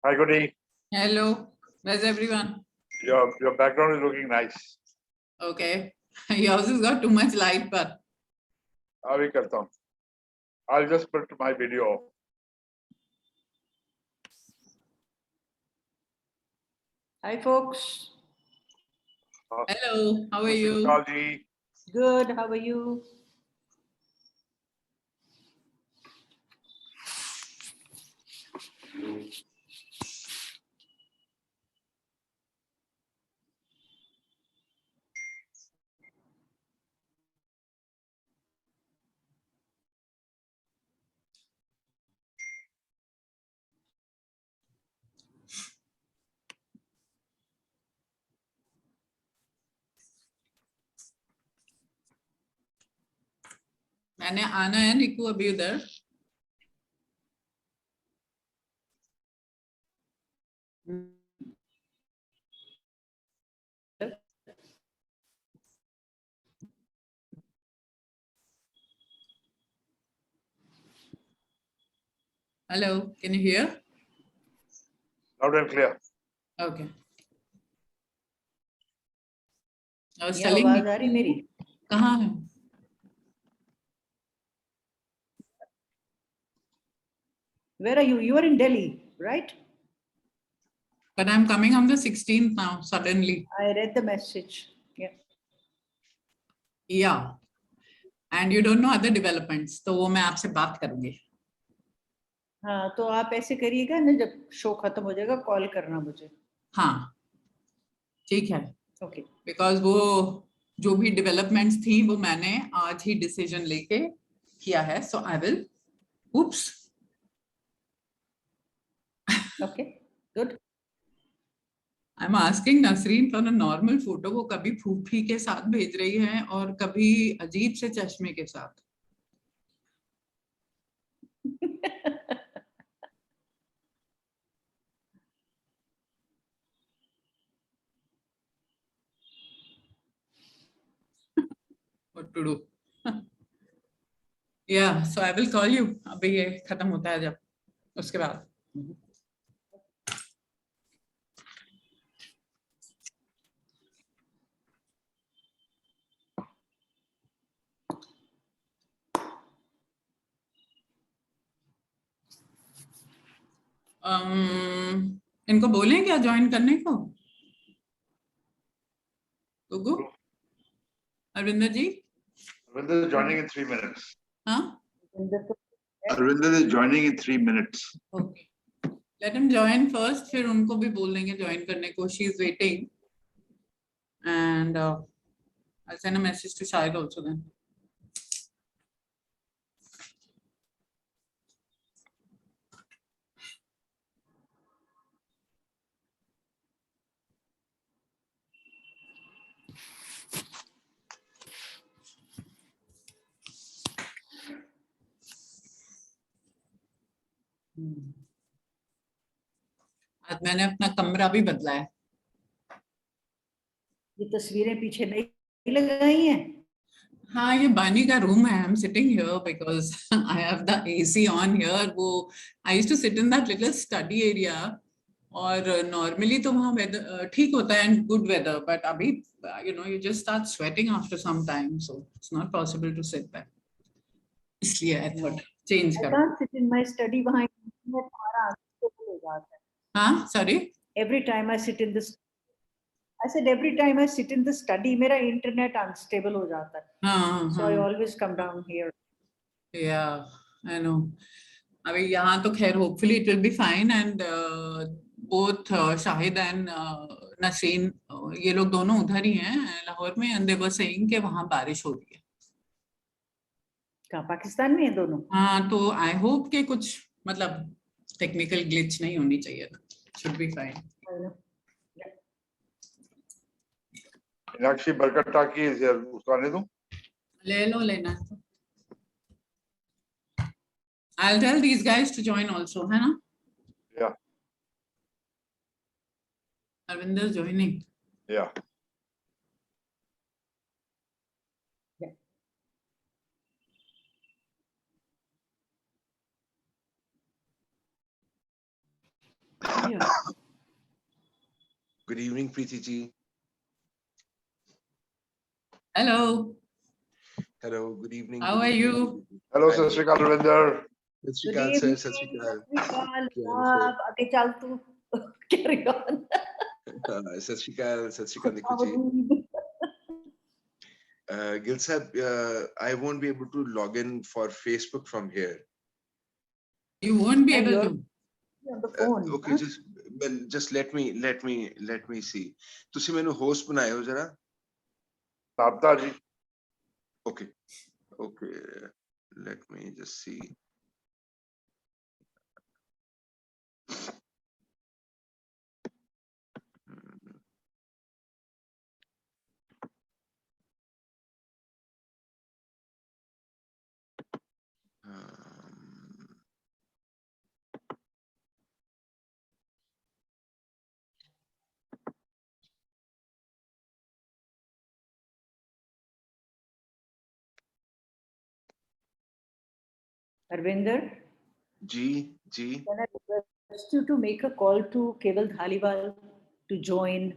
Hi, Goody. Hello, where's everyone? Your background is looking nice. Okay, yours has got too much light, but अभी करता हूँ. I'll just put my video off. Hi, folks. hello, how are you? Vishal ji. Good. How are you? मैंने आना है निकू अभी उधर. Hello, can you hear? Loud and clear. Okay. I was ये telling आवाज आ रही मेरी? कहाँ है? Where are you? You are in Delhi, right? But I'm coming on the 16th now, suddenly. I read the message. Yeah. Yeah. And you don't know other developments, तो वो मैं आपसे बात करूँगी. हाँ, तो आप ऐसे करिएगा ना, जब शो खत्म हो जाएगा कॉल करना मुझे. हाँ, ठीक है. Okay. Because वो जो भी developments थी वो मैंने आज ही decision लेके किया है, so I will. Oops. Okay. Good. I'm asking Nasreen for a normal photo. वो कभी फूफी के साथ भेज रही है और कभी अजीब से चश्मे के साथ. What to do? Yeah, so I will call you. अभी ये खत्म होता है जब उसके बाद. इनको बोलें क्या ज्वाइन करने को? गुगु? अरविंदर जी? Arvinder is joining in 3 minutes. हाँ? Arvinder is joining in 3 minutes. Okay. Let him join first. फिर उनको भी बोल देंगे ज्वाइन करने को. She is waiting. And I'll send a message to Shahid also then. आज मैंने अपना कमरा भी बदला है. ये तस्वीरें पीछे नहीं लगाई हैं? हाँ, ये बानी का रूम है. I'm sitting here because I have the AC on here. वो I used to sit in that little study area. और normally तो वहाँ weather ठीक होता है and good weather. But अभी you just start sweating after some time, so it's not possible to sit there. इसलिए I thought change I करो. can't sit in my study. वहाँ internet हमारा unstable हो जाता है. हाँ, sorry. Every time I sit in this, I said every time I sit in the study, मेरा internet unstable हो जाता है. हाँ, So I always come down here. Yeah, I know. अभी यहाँ तो खैर hopefully it will be fine and both Shahid and Nasreen ये लोग दोनों उधर ही हैं लाहौर में and they were saying कि वहाँ बारिश हो रही है. कहाँ पाकिस्तान में है दोनों? हाँ, तो I hope कि कुछ मतलब technical glitch नहीं होनी चाहिए. Should be fine. Meenakshi Barkat Taki is here. उसको आने दूँ? ले लो लेना तो. I'll tell these guys to join also, है ना? Yeah. Arvinder joining. Yeah. Yeah. Good evening, Preeti ji. Hello. Hello, good evening. How good are evening, you? Preeti ji. Hello, I'm Sat Shri Akal, Ravinder. Sat Shri Good Akal, sir. evening. Sat Shri Sat Akal. Shri Akal. क्या हाल है, sir? आगे चल तू. Carry on. Sat Shri Akal, Sat Shri Akal, Nikku ji. Gil sir, I won't be able to log in for Facebook from here. You won't be And able you're to. on the phone. Okay, huh? just let me see. तुसी मेनू host बनाए हो जरा. Nabda ji. Okay, okay. Let me just see. Um, Arvinder, Ji. can I request you to make a call to Keval Dhaliwal to join?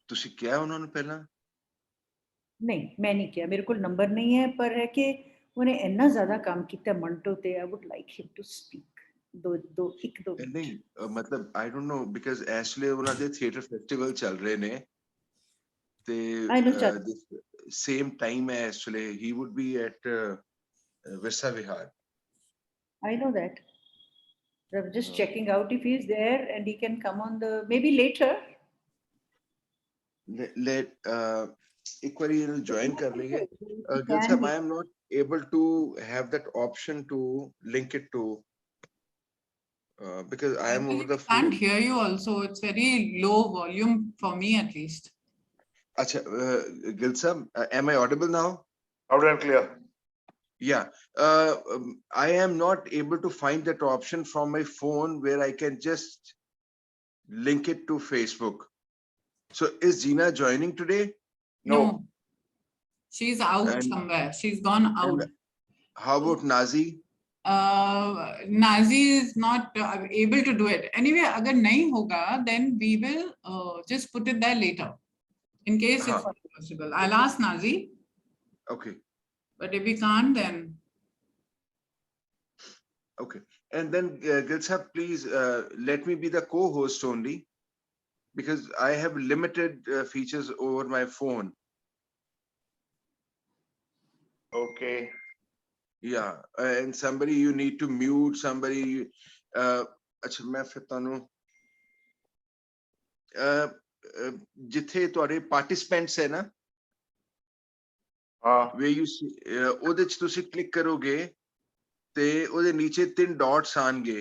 तुसी क्या है उन्होंने पहला? नहीं मैं नहीं किया मेरे को नंबर नहीं है पर है कि उन्हें इतना ज्यादा काम किया मंटो ते I would like him to speak दो नहीं मतलब I don't know because actually ਉਹਨਾਂ ਦੇ theatre festival ਚੱਲ ਰਹੇ ਨੇ ਤੇ I know Chad. same time actually he would be at Virsa Vihar. I know that. I'm just checking out if he's there and he can come on the maybe later. Let एक बार ये join कर लेंगे. Gil Can sahab, be. I am not able to have that option to link it to because I am over the I can't phone. hear you also. It's very low volume for me at least. अच्छा, Gil sahab, am I audible now? Loud and clear. Yeah, I am not able to find that option from my phone where I can just link it to Facebook. So is Gina joining today? No. She's out And- somewhere. She's gone out. And how about Nazi? Nazi is not able to do it. Anyway, agar nahi hoga, then we will just put it there later. In case it's not possible. I'll ask Nazi. Okay, But if we can't, then okay. And then Gil sahab, please let me be the co-host only because I have limited features over my phone. Okay. Yeah, and somebody you need to mute somebody. अच्छा मैं फिर तानू जिथे तुहाडे participants है ना हाँ. where you see ਉਹਦੇ ਚ ਤੁਸੀਂ click ਕਰੋਗੇ ਤੇ ਉਹਦੇ ਨੀਚੇ 3 dots ਆਣਗੇ.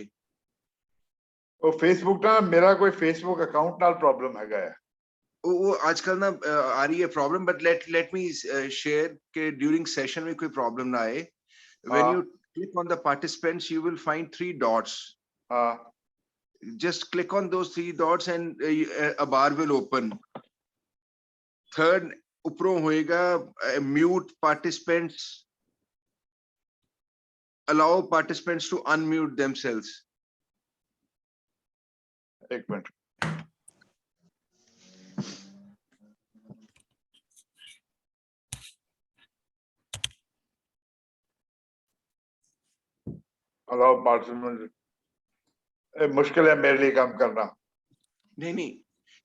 वो Facebook ना मेरा कोई Facebook account नाल problem हैगा है. वो आजकल ना आ रही है problem but let me share कि during session में कोई problem ना आए. When you click on the participants you will find 3 dots. हाँ. Just click on those 3 dots and a bar will open. Third उपरों होएगा mute participants, allow participants to unmute themselves. एक minute. Allow participants. मुश्किल है मेरे लिए काम करना. नहीं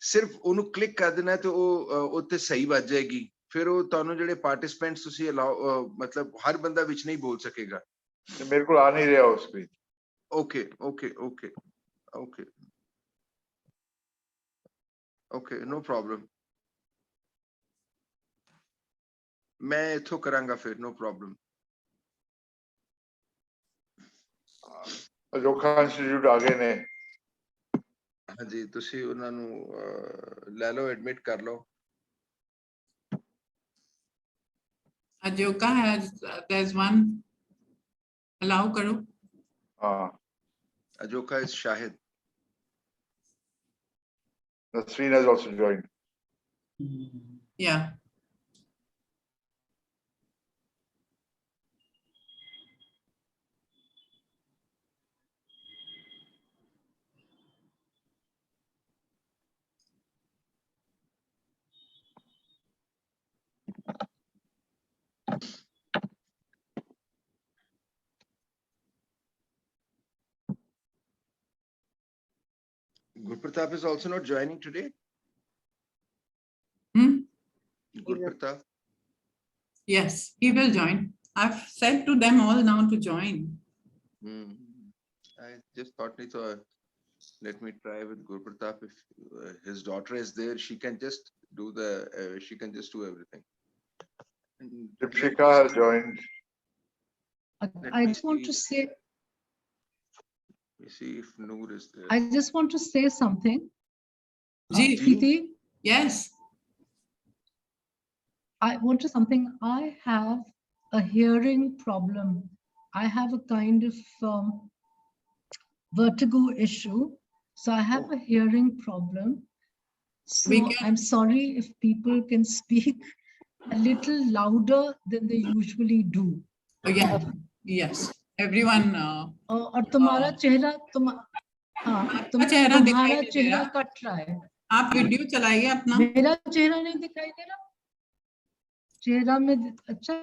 सिर्फ ਉਹਨੂੰ click कर देना तो वो ਉੱਤੇ ਸਹੀ ਵੱਜ ਜਾਏਗੀ. ਫਿਰ ਉਹ ਤੁਹਾਨੂੰ ਜਿਹੜੇ participants ਤੁਸੀਂ allow मतलब हर बंदा ਵਿੱਚ नहीं बोल सकेगा. मेरे को आ नहीं रहा उस पे. Okay, no problem. मैं इथों करांगा फिर no problem. अजोखा इंस्टीट्यूट आ गए ने. हाँ जी ਤੁਸੀਂ ਉਹਨਾਂ ਨੂੰ ਲੈ ਲਓ ਐਡਮਿਟ ਕਰ ਲਓ. Ajoka has, there's one. Allow karo. हाँ. Ajoka is Shahid. Nasreen has also joined. Yeah. Pratap is also not joining today. Hmm? Gurpratap. Yes, he will join. I've said to them all now to join. I just thought let me try with Gurpratap. If his daughter is there, she can just do she can just do everything. Dipshika has joined. I just want to say. Let me see if Noor is there. I just want to say something. Ji. Preeti, Yes. I want to something. I have a hearing problem. I have a kind of vertigo issue. So I have a hearing problem. So I'm sorry if people can speak a little louder than they usually do. Again, yes. Everyone. और तुम्हारा चेहरा आपका चेहरा दिखाई तुम्हारा नहीं दे चेहरा रहा। कट रहा है। आप वीडियो चलाइए अपना। मेरा चेहरा नहीं दिखाई दे रहा। चेहरा में अच्छा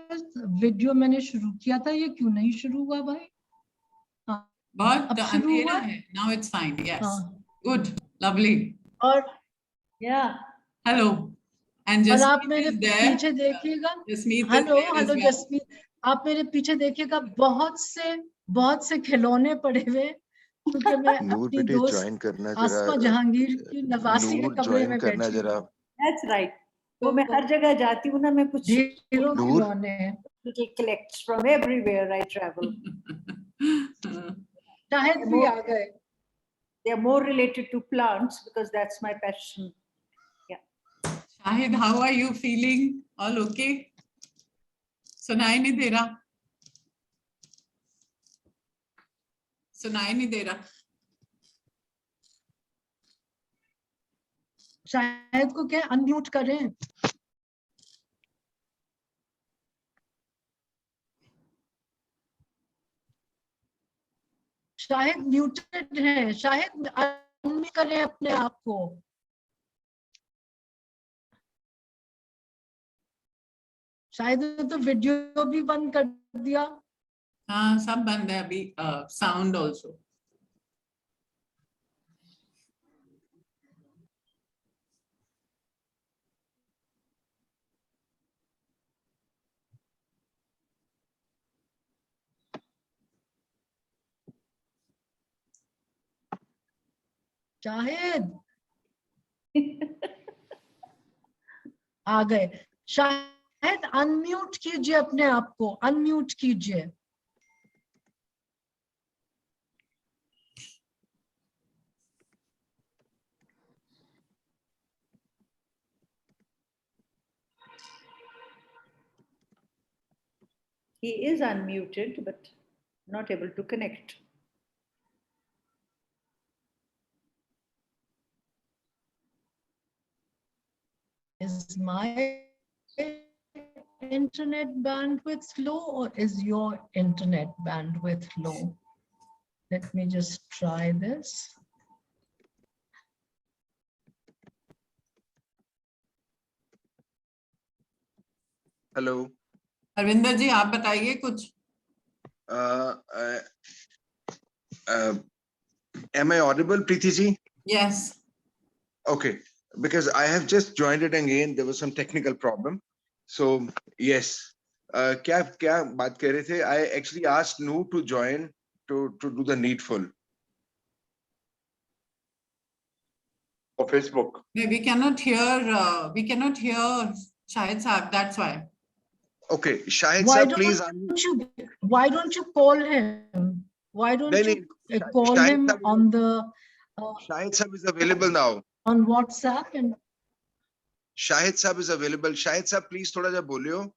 वीडियो मैंने शुरू किया था, ये क्यों नहीं शुरू हुआ भाई? बहुत अब शुरू अंधेरा हुआ है। Now it's fine. Yes. हाँ। Good. Lovely. और Hello. And और आप Jasmeet मेरे is there. पीछे देखिएगा। Jasmeet is hello there as hello well. Jasmeet, आप मेरे पीछे देखिएगा, बहुत से खिलौने पड़े हुए, क्योंकि मैं नूर अपनी बेटे दोस्त ज्वाइन करना आसमा जहांगीर की नवासी के नूर कमरे ज्वाइन में करना बैठी जरा। हूँ। That's right. तो मैं हर जगह जाती हूँ ना, मैं कुछ ढेरों नूर। खिलौने हैं। little collects from everywhere I travel. Shahid भी आ गए। They are more related to plants because that's my passion. Shahid, how are you feeling? All okay? सुनाई नहीं दे रहा। सुनाई नहीं दे रहा। शाहिद को क्या अनम्यूट करें? शाहिद म्यूटेड है। शाहिद अनम्यूट करें अपने आप को। शायद तो वीडियो भी बंद कर दिया। हाँ, सब बंद है अभी। Sound also. शाहिद आ गए। शायद अनम्यूट कीजिए अपने आप को, अनम्यूट कीजिए। He is unmuted, but not able to connect. Is my internet bandwidth slow or is your internet bandwidth low? Let me just try this. Hello. Arvinder जी, आप बताइए कुछ। Am I audible, Preeti ji? Yes. Okay, because I have just joined it again. There was some technical problem. So yes, क्या बात कह रहे थे? I actually asked Noor to join to do the needful. For Facebook. We cannot hear. We cannot hear Shahid Saab. That's why. Okay, Shahid sir, please. Why don't you call him? Why don't you call Shahid him sir, on the? Shahid sir is available now. On WhatsApp and. Shahid sir is available. Shahid sir, please थोड़ा जा बोलियो.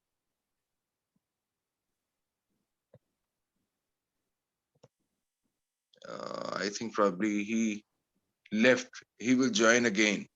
I think probably he left. He will join again.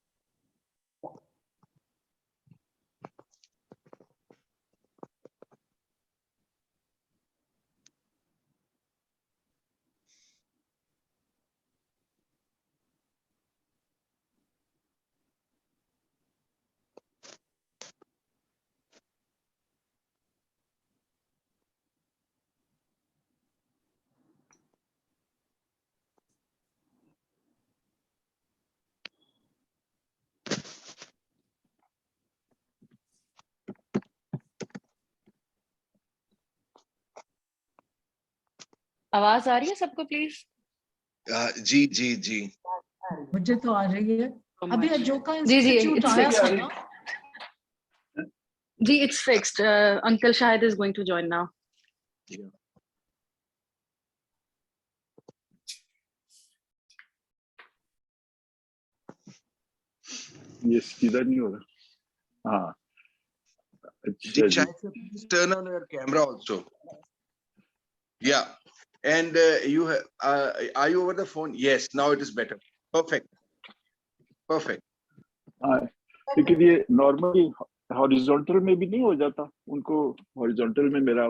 आवाज आ रही है सबको please? जी जी जी मुझे तो आ रही है। अभी अजोका जी जी इंस्टीट्यूट it's आया fixed. था ना? जी it's fixed. Uncle Shahid is going to join now. ये सीधा नहीं हो रहा। हाँ जी अच्छा जी। शायद turn on your camera also. Yeah, and are you over the phone? Yes, now it is better. Perfect. Perfect. हाँ लेकिन ये नॉर्मली हॉरिजॉन्टल में भी नहीं हो जाता, उनको हॉरिजॉन्टल में मेरा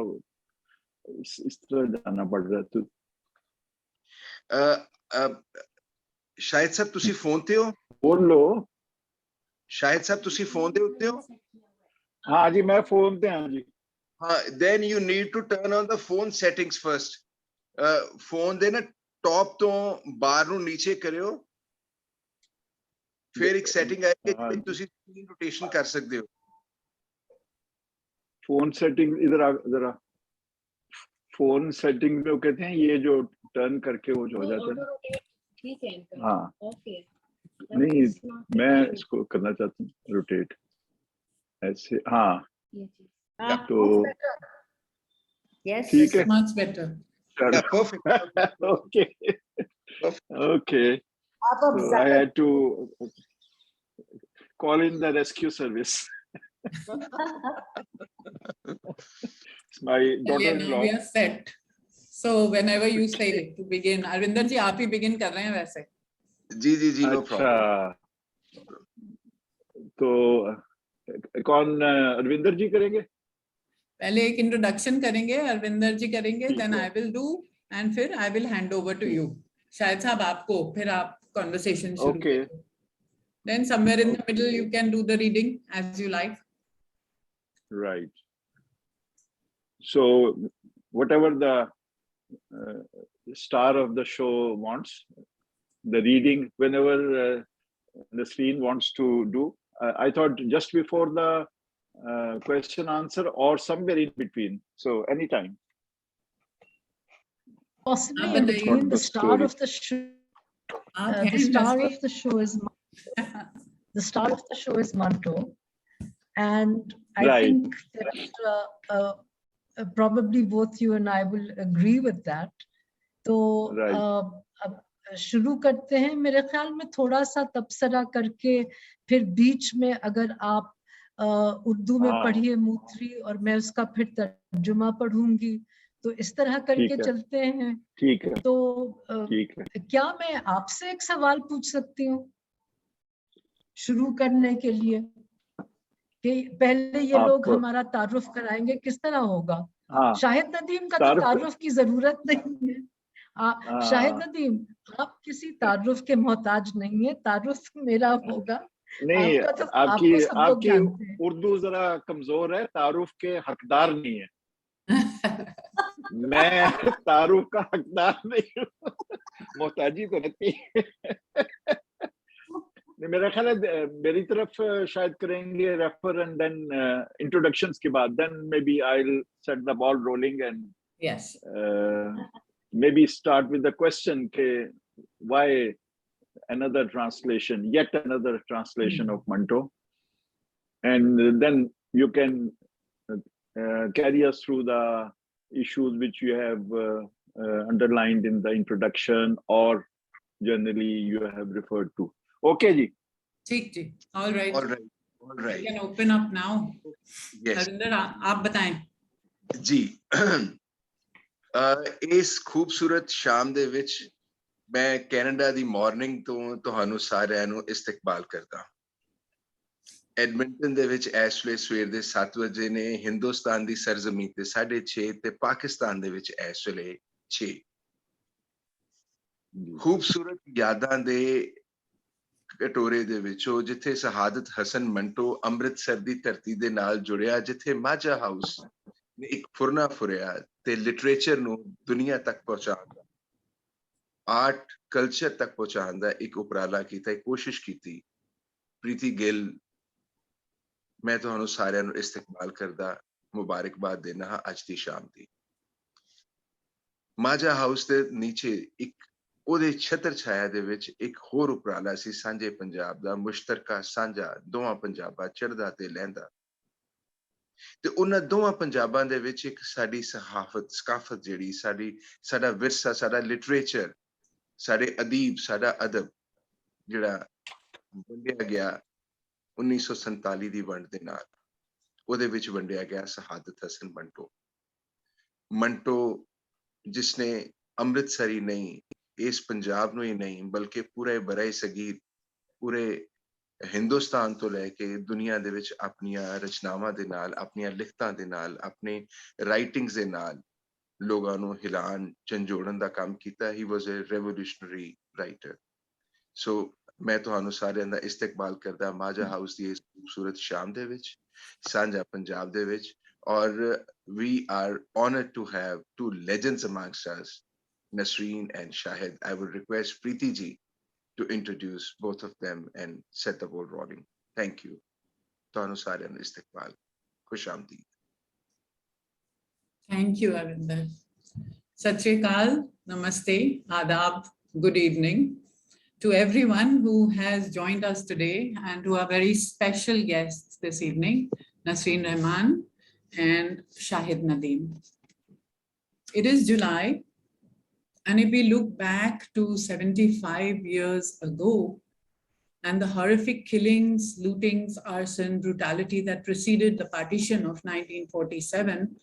इस तरह जाना पड़ रहा है तो शायद साहब तुसी फोन ते हो? बोल लो। शायद साहब तुसी फोन दे उत्ते हो? हाँ जी मैं फोन पे हाँ जी। हाँ, then you need to turn on the phone settings first. Phone दे ना टॉप तो बार ਨੂੰ ਨੀਚੇ ਕਰਿਓ, ਫਿਰ ਇੱਕ ਸੈਟਿੰਗ ਆਏਗੀ ਜਿੱਥੇ ਤੁਸੀਂ स्क्रीन रोटेशन कर सकते हो। फोन सेटिंग इधर आ जरा, फोन सेटिंग में वो कहते हैं ये जो टर्न करके वो जो हो जाता है। ठीक है अंकल। हाँ ओके। नहीं मैं इसको करना चाहता हूँ रोटेट ऐसे। हाँ तो Yes. ठीक है Much better. Yeah, perfect. okay okay आप अब so I had to call in the rescue service. It's my चलिए, now daughter-in-law. we are set. So whenever you say to begin, Arvinder जी आप ही begin कर रहे हैं वैसे। जी no problem. अच्छा तो कौन अरविंदर जी करेंगे? पहले एक इंट्रोडक्शन करेंगे, अरविंदर जी करेंगे, ठीक देन है। आई विल डू एंड फिर I will hand over to you. शायद साहब आपको, फिर आप कॉन्वर्सेशन शुरू Okay. करें। Then somewhere in the Okay. middle you can do the reading as you like. Right. So whatever the star of the show wants, the reading, whenever the screen wants to do. I thought just before the question answer or somewhere in between. So anytime. Possibly आप in बताइए। between. The the star story. of the show. आप हैं The star industry। of the show is the star of the show is Manto, and I Right. think that probably both you and I will agree with that. तो Right. अब शुरू करते हैं। मेरे ख्याल में थोड़ा सा तबसरा करके फिर बीच में अगर आप उर्दू में हाँ। पढ़िए मूत्री और मैं उसका फिर तर्जुमा पढ़ूंगी, तो इस तरह करके ठीक है। चलते हैं। ठीक है। तो ठीक है। क्या मैं आपसे एक सवाल पूछ सकती हूँ शुरू करने के लिए? कि पहले ये लोग हमारा तारुफ कराएंगे, किस तरह होगा? हाँ। शाहिद नदीम का तो तारुफ की जरूरत नहीं है। शाहिद नदीम, आप किसी तारुफ के मोहताज नहीं है, तारुफ मेरा होगा। नहीं, आपको सब लोग जानते हैं। उर्दू जरा कमजोर है, तारुफ के हकदार नहीं है। मैं तारुफ का हकदार नहीं हूँ, मोहताजी तो रहती है। मेरा ख्याल है मेरी तरफ शायद करेंगे रेफर एंड देन इंट्रोडक्शंस के बाद, then maybe I will set the ball rolling and Yes. maybe start with the question ke why another translation, yet another translation of Manto, and then you can carry us through the issues which you have underlined in the introduction or generally you have referred to. Okay ji. ठीक जी, all right. All right. All right. You can open up now. Yes. Arvinder आप बताएं। जी ਇਸ ਖੂਬਸੂਰਤ ਸ਼ਾਮ ਦੇ ਵਿੱਚ ਮੈਂ Canada ਦੀ morning ਤੋਂ ਤੁਹਾਨੂੰ ਸਾਰਿਆਂ ਨੂੰ ਇਸਤਕਬਾਲ ਕਰਦਾ। ਐਡਮਿੰਟਨ ਦੇ ਵਿੱਚ ਇਸ ਵੇਲੇ ਸਵੇਰ ਦੇ 7 ਵਜੇ ਨੇ, ਹਿੰਦੁਸਤਾਨ ਦੀ ਸਰਜ਼ਮੀਨ ਤੇ 6:30 ਤੇ ਪਾਕਿਸਤਾਨ ਦੇ ਵਿੱਚ ਇਸ ਵੇਲੇ 6। ਖੂਬਸੂਰਤ ਯਾਦਾਂ ਦੇ ਕਟੋਰੇ ਦੇ ਵਿੱਚੋਂ ਜਿੱਥੇ ਸਹਾਦਤ ਹਸਨ ਮੰਟੋ ਅੰਮ੍ਰਿਤਸਰ ਦੀ ਧਰਤੀ ਦੇ ਨਾਲ ਜੁੜਿਆ, ਜਿੱਥੇ ਮਾਝਾ ਹਾਊਸ ਨੇ ਇੱਕ ਫੁਰਨਾ ਫੁਰਿਆ ਤੇ ਲਿਟਰੇਚਰ ਨੂੰ ਦੁਨੀਆ ਤੱਕ ਪਹੁੰਚਾਉਣ ਦਾ, ਆਰਟ ਕਲਚਰ ਤੱਕ ਪਹੁੰਚਾਉਣ ਦਾ ਇੱਕ ਉਪਰਾਲਾ ਕੀਤਾ, ਇੱਕ ਕੋਸ਼ਿਸ਼ ਕੀਤੀ। ਪ੍ਰੀਤੀ ਗਿੱਲ, ਮੈਂ ਤੁਹਾਨੂੰ ਸਾਰਿਆਂ ਨੂੰ ਇਸਤਕਬਾਲ ਕਰਦਾ, ਮੁਬਾਰਕਬਾਦ ਦੇਣਾ ਹਾਂ ਅੱਜ ਦੀ ਸ਼ਾਮ ਦੀ। ਮਾਝਾ ਹਾਊਸ ਦੇ ਨੀਚੇ ਇੱਕ ਉਹਦੇ ਛਤਰ ਛਾਇਆ ਦੇ ਵਿੱਚ ਇੱਕ ਹੋਰ ਉਪਰਾਲਾ ਸੀ ਸਾਂਝੇ ਪੰਜਾਬ ਦਾ ਮੁਸ਼ਤਰਕਾ ਸਾਂਝਾ ਦੋਵਾਂ ਪੰਜਾਬਾਂ ਚੜ੍ਹਦਾ ਤੇ ਲਹਿੰਦਾ ਤੇ ਉਹਨਾਂ ਦੋਵਾਂ ਪੰਜਾਬਾਂ ਦੇ ਵਿੱਚ ਇੱਕ ਸਾਡੀ ਸਕਾਫਤ ਜਿਹੜੀ ਸਾਡਾ ਵਿਰਸਾ ਸਾਡਾ ਲਿਟਰੇਚਰ ਸਾਡੇ ਅਦੀਬ ਸਾਡਾ ਅਦਬ ਜਿਹੜਾ ਵੰਡਿਆ ਗਿਆ 1947 ਦੀ ਵੰਡ ਦੇ ਨਾਲ ਉਹਦੇ ਵਿੱਚ ਵੰਡਿਆ ਗਿਆ ਸਹਾਦਤ ਹਸਨ ਮੰਟੋ ਜਿਸਨੇ ਅੰਮ੍ਰਿਤਸਰ ਹੀ ਨਹੀਂ ਇਸ ਪੰਜਾਬ ਨੂੰ ਹੀ ਨਹੀਂ ਬਲਕਿ ਪੂਰੇ ਬਰੇ ਸਗੀਰ ਪੂਰੇ ਹਿੰਦੁਸਤਾਨ ਤੋਂ ਲੈ ਕੇ ਦੁਨੀਆ ਦੇ ਵਿੱਚ ਆਪਣੀਆਂ ਰਚਨਾਵਾਂ ਦੇ ਨਾਲ ਆਪਣੀਆਂ ਲਿਖਤਾਂ ਦੇ ਨਾਲ ਆਪਣੇ ਰਾਈਟਿੰਗਸ ਦੇ ਨਾਲ ਲੋਕਾਂ ਨੂੰ ਹਿਲਾਣ ਝੰਜੋੜਨ ਦਾ ਕੰਮ ਕੀਤਾ ਹੀ ਵਾਸ ਅ ਰੈਵੋਲੂਸ਼ਨਰੀ ਰਾਈਟਰ ਸੋ ਮੈਂ ਤੁਹਾਨੂੰ ਸਾਰਿਆਂ ਦਾ ਇਸਤਕਬਾਲ ਕਰਦਾ ਮਾਝਾ ਹਾਊਸ ਦੀ ਇਸ ਖੂਬਸੂਰਤ ਸ਼ਾਮ ਦੇ ਵਿੱਚ ਸਾਂਝਾ ਪੰਜਾਬ ਦੇ ਵਿੱਚ ਔਰ we are honored to have two legends amongst us, Nasreen and Shahid. I would request Preeti ji to introduce both of them and set the ball rolling. Thank you. Tanu Saryan Istiqbal. Khush Amdeed. Thank you, Arvinder. Sat Shri Akal, Namaste, Adab, good evening to everyone who has joined us today and to our very special guests this evening, Nasreen Rahman and Shahid Nadeem. It is July, and if we look back to 75 years ago and the horrific killings, lootings, arson, brutality that preceded the partition of 1947,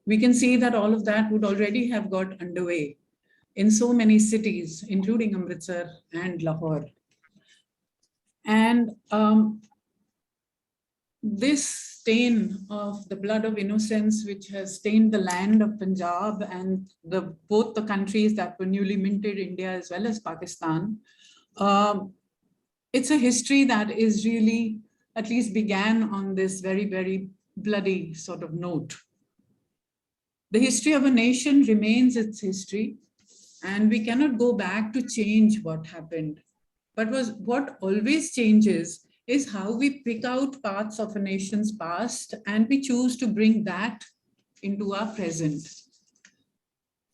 we can see that all of that would already have got underway in so many cities, including Amritsar and Lahore. And this stain of the blood of innocence which has stained the land of Punjab and both the countries that were newly minted, India as well as Pakistan, it's a history that is really, at least began on this very, very bloody sort of note. The history of a nation remains its history, and we cannot go back to change what happened. But what always changes is how we pick out parts of a nation's past and we choose to bring that into our present.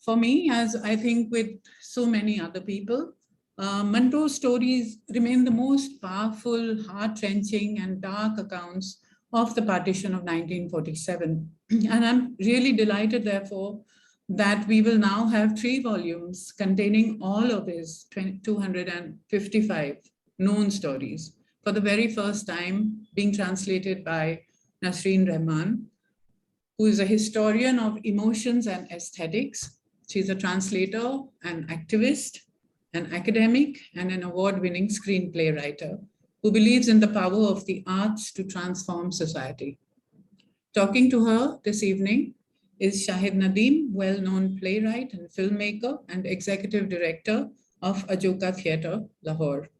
For me, as I think with so many other people, Manto's stories remain the most powerful, heart-wrenching and dark accounts of the partition of 1947. And I'm really delighted, therefore, that we will now have 3 volumes containing all of his 255 known stories, for the very first time being translated by Nasreen Rahman, who is a historian of emotions and aesthetics. She's a translator, an activist, an academic, and an award-winning screenplay writer who believes in the power of the arts to transform society. Talking to her this evening is Shahid Nadeem, well-known playwright and filmmaker and executive director of Ajoka Theatre, Lahore.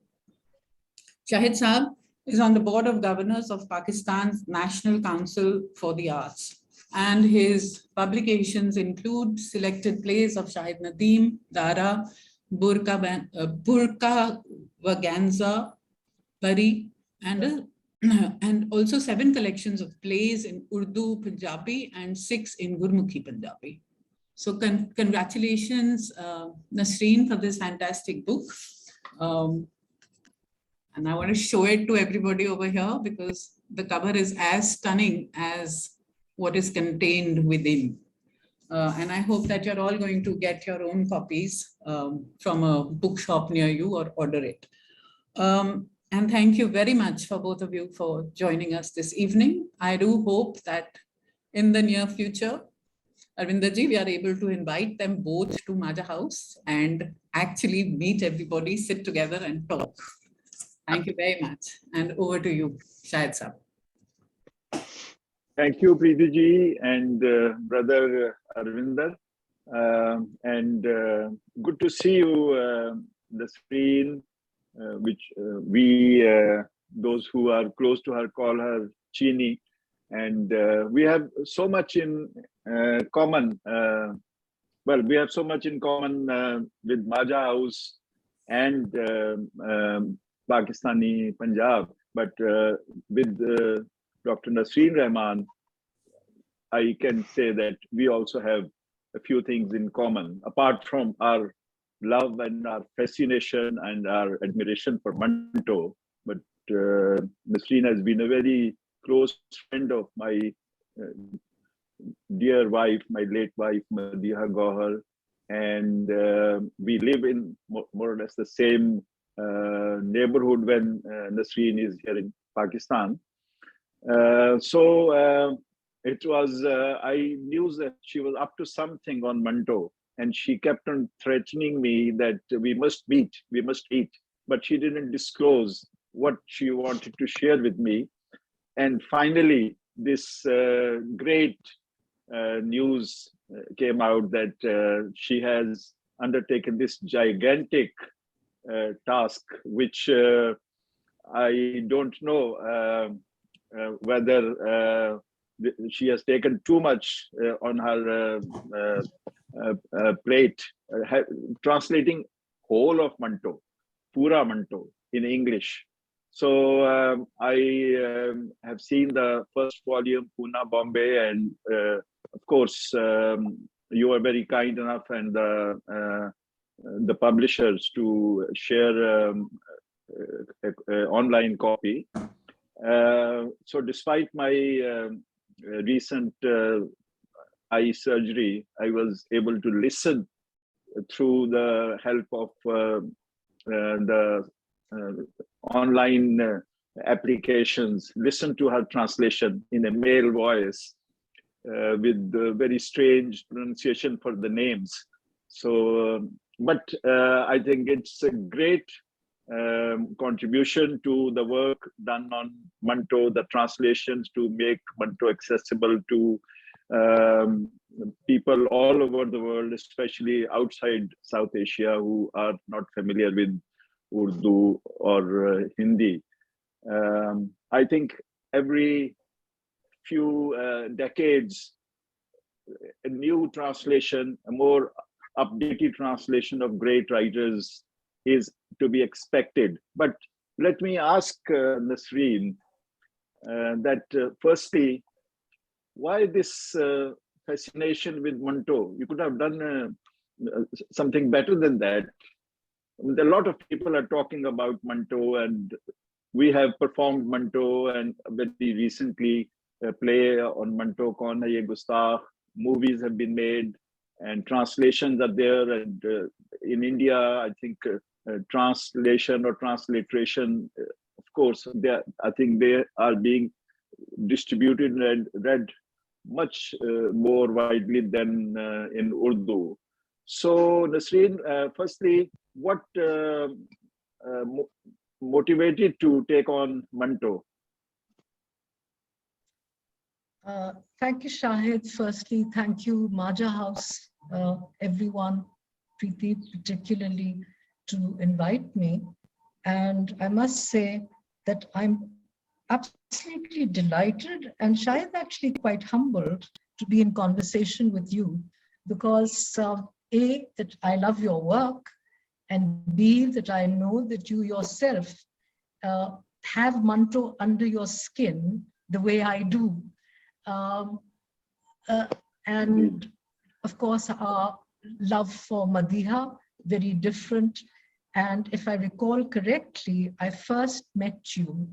Shahid Saab is on the board of governors of Pakistan's National Council for the Arts, and his publications include selected plays of Shahid Nadeem, Dara, Burqa Vaganza, Pari, and also 7 collections of plays in Urdu, Punjabi, and 6 in Gurmukhi Punjabi. So congratulations, Nasreen, for this fantastic book. And I want to show it to everybody over here because the cover is as stunning as what is contained within. And I hope that you're all going to get your own copies from a bookshop near you or order it. And thank you very much for both of you for joining us this evening. I do hope that in the near future, Arvinder ji, we are able to invite them both to Majha House and actually meet everybody, sit together and talk. Thank you very much. And over to you, Shahid Saab. Thank you, Preeti ji and brother Arvinder. And good to see you, the screen, which we, those who are close to her, call her Chini. And we have so much in common. Well, we have so much in common with Majha House and Pakistani Punjab, but with Dr. Nasreen Rahman, I can say that we also have a few things in common, apart from our love and our fascination and our admiration for Manto. But Nasreen has been a very close friend of my dear wife, my late wife, Majha Gohar, and we live in more or less the same neighborhood when Nasreen is here in Pakistan. So it was, I knew that she was up to something on Manto, and she kept on threatening me that we must meet, we must eat, but she didn't disclose what she wanted to share with me. And finally, this great news came out that she has undertaken this gigantic task, which I don't know whether she has taken too much on her plate, translating whole of Manto, Pura Manto in English. So I have seen the first volume, Pune, Bombay, and of course, you are very kind enough and the publishers to share online copy. So despite my recent eye surgery, I was able to listen through the help of the online applications, listen to her translation in a male voice with very strange pronunciation for the names. So, but I think it's a great contribution to the work done on Manto, the translations to make Manto accessible to people all over the world, especially outside South Asia who are not familiar with Urdu or Hindi. I think every few decades, a new translation, a more updated translation of great writers is to be expected. But let me ask Nasreen that firstly, why this fascination with Manto? You could have done something better than that. A lot of people are talking about Manto, and we have performed Manto, and very recently a play on Manto, Kaun Hai Ye Gustakh. Movies have been made and translations are there. And in India, I think translation or transliteration, of course, I think they are being distributed and read much more widely than in Urdu. So Nasreen, firstly, what motivated to take on Manto? Thank you, Shahid. Firstly, thank you, Majha House, everyone, Preeti particularly, to invite me. And I must say that I'm absolutely delighted and Shahid actually quite humbled to be in conversation with you, because A, that I love your work, and B, that I know that you yourself have Manto under your skin the way I do. And of course, our love for Madiha, very different. And if I recall correctly, I first met you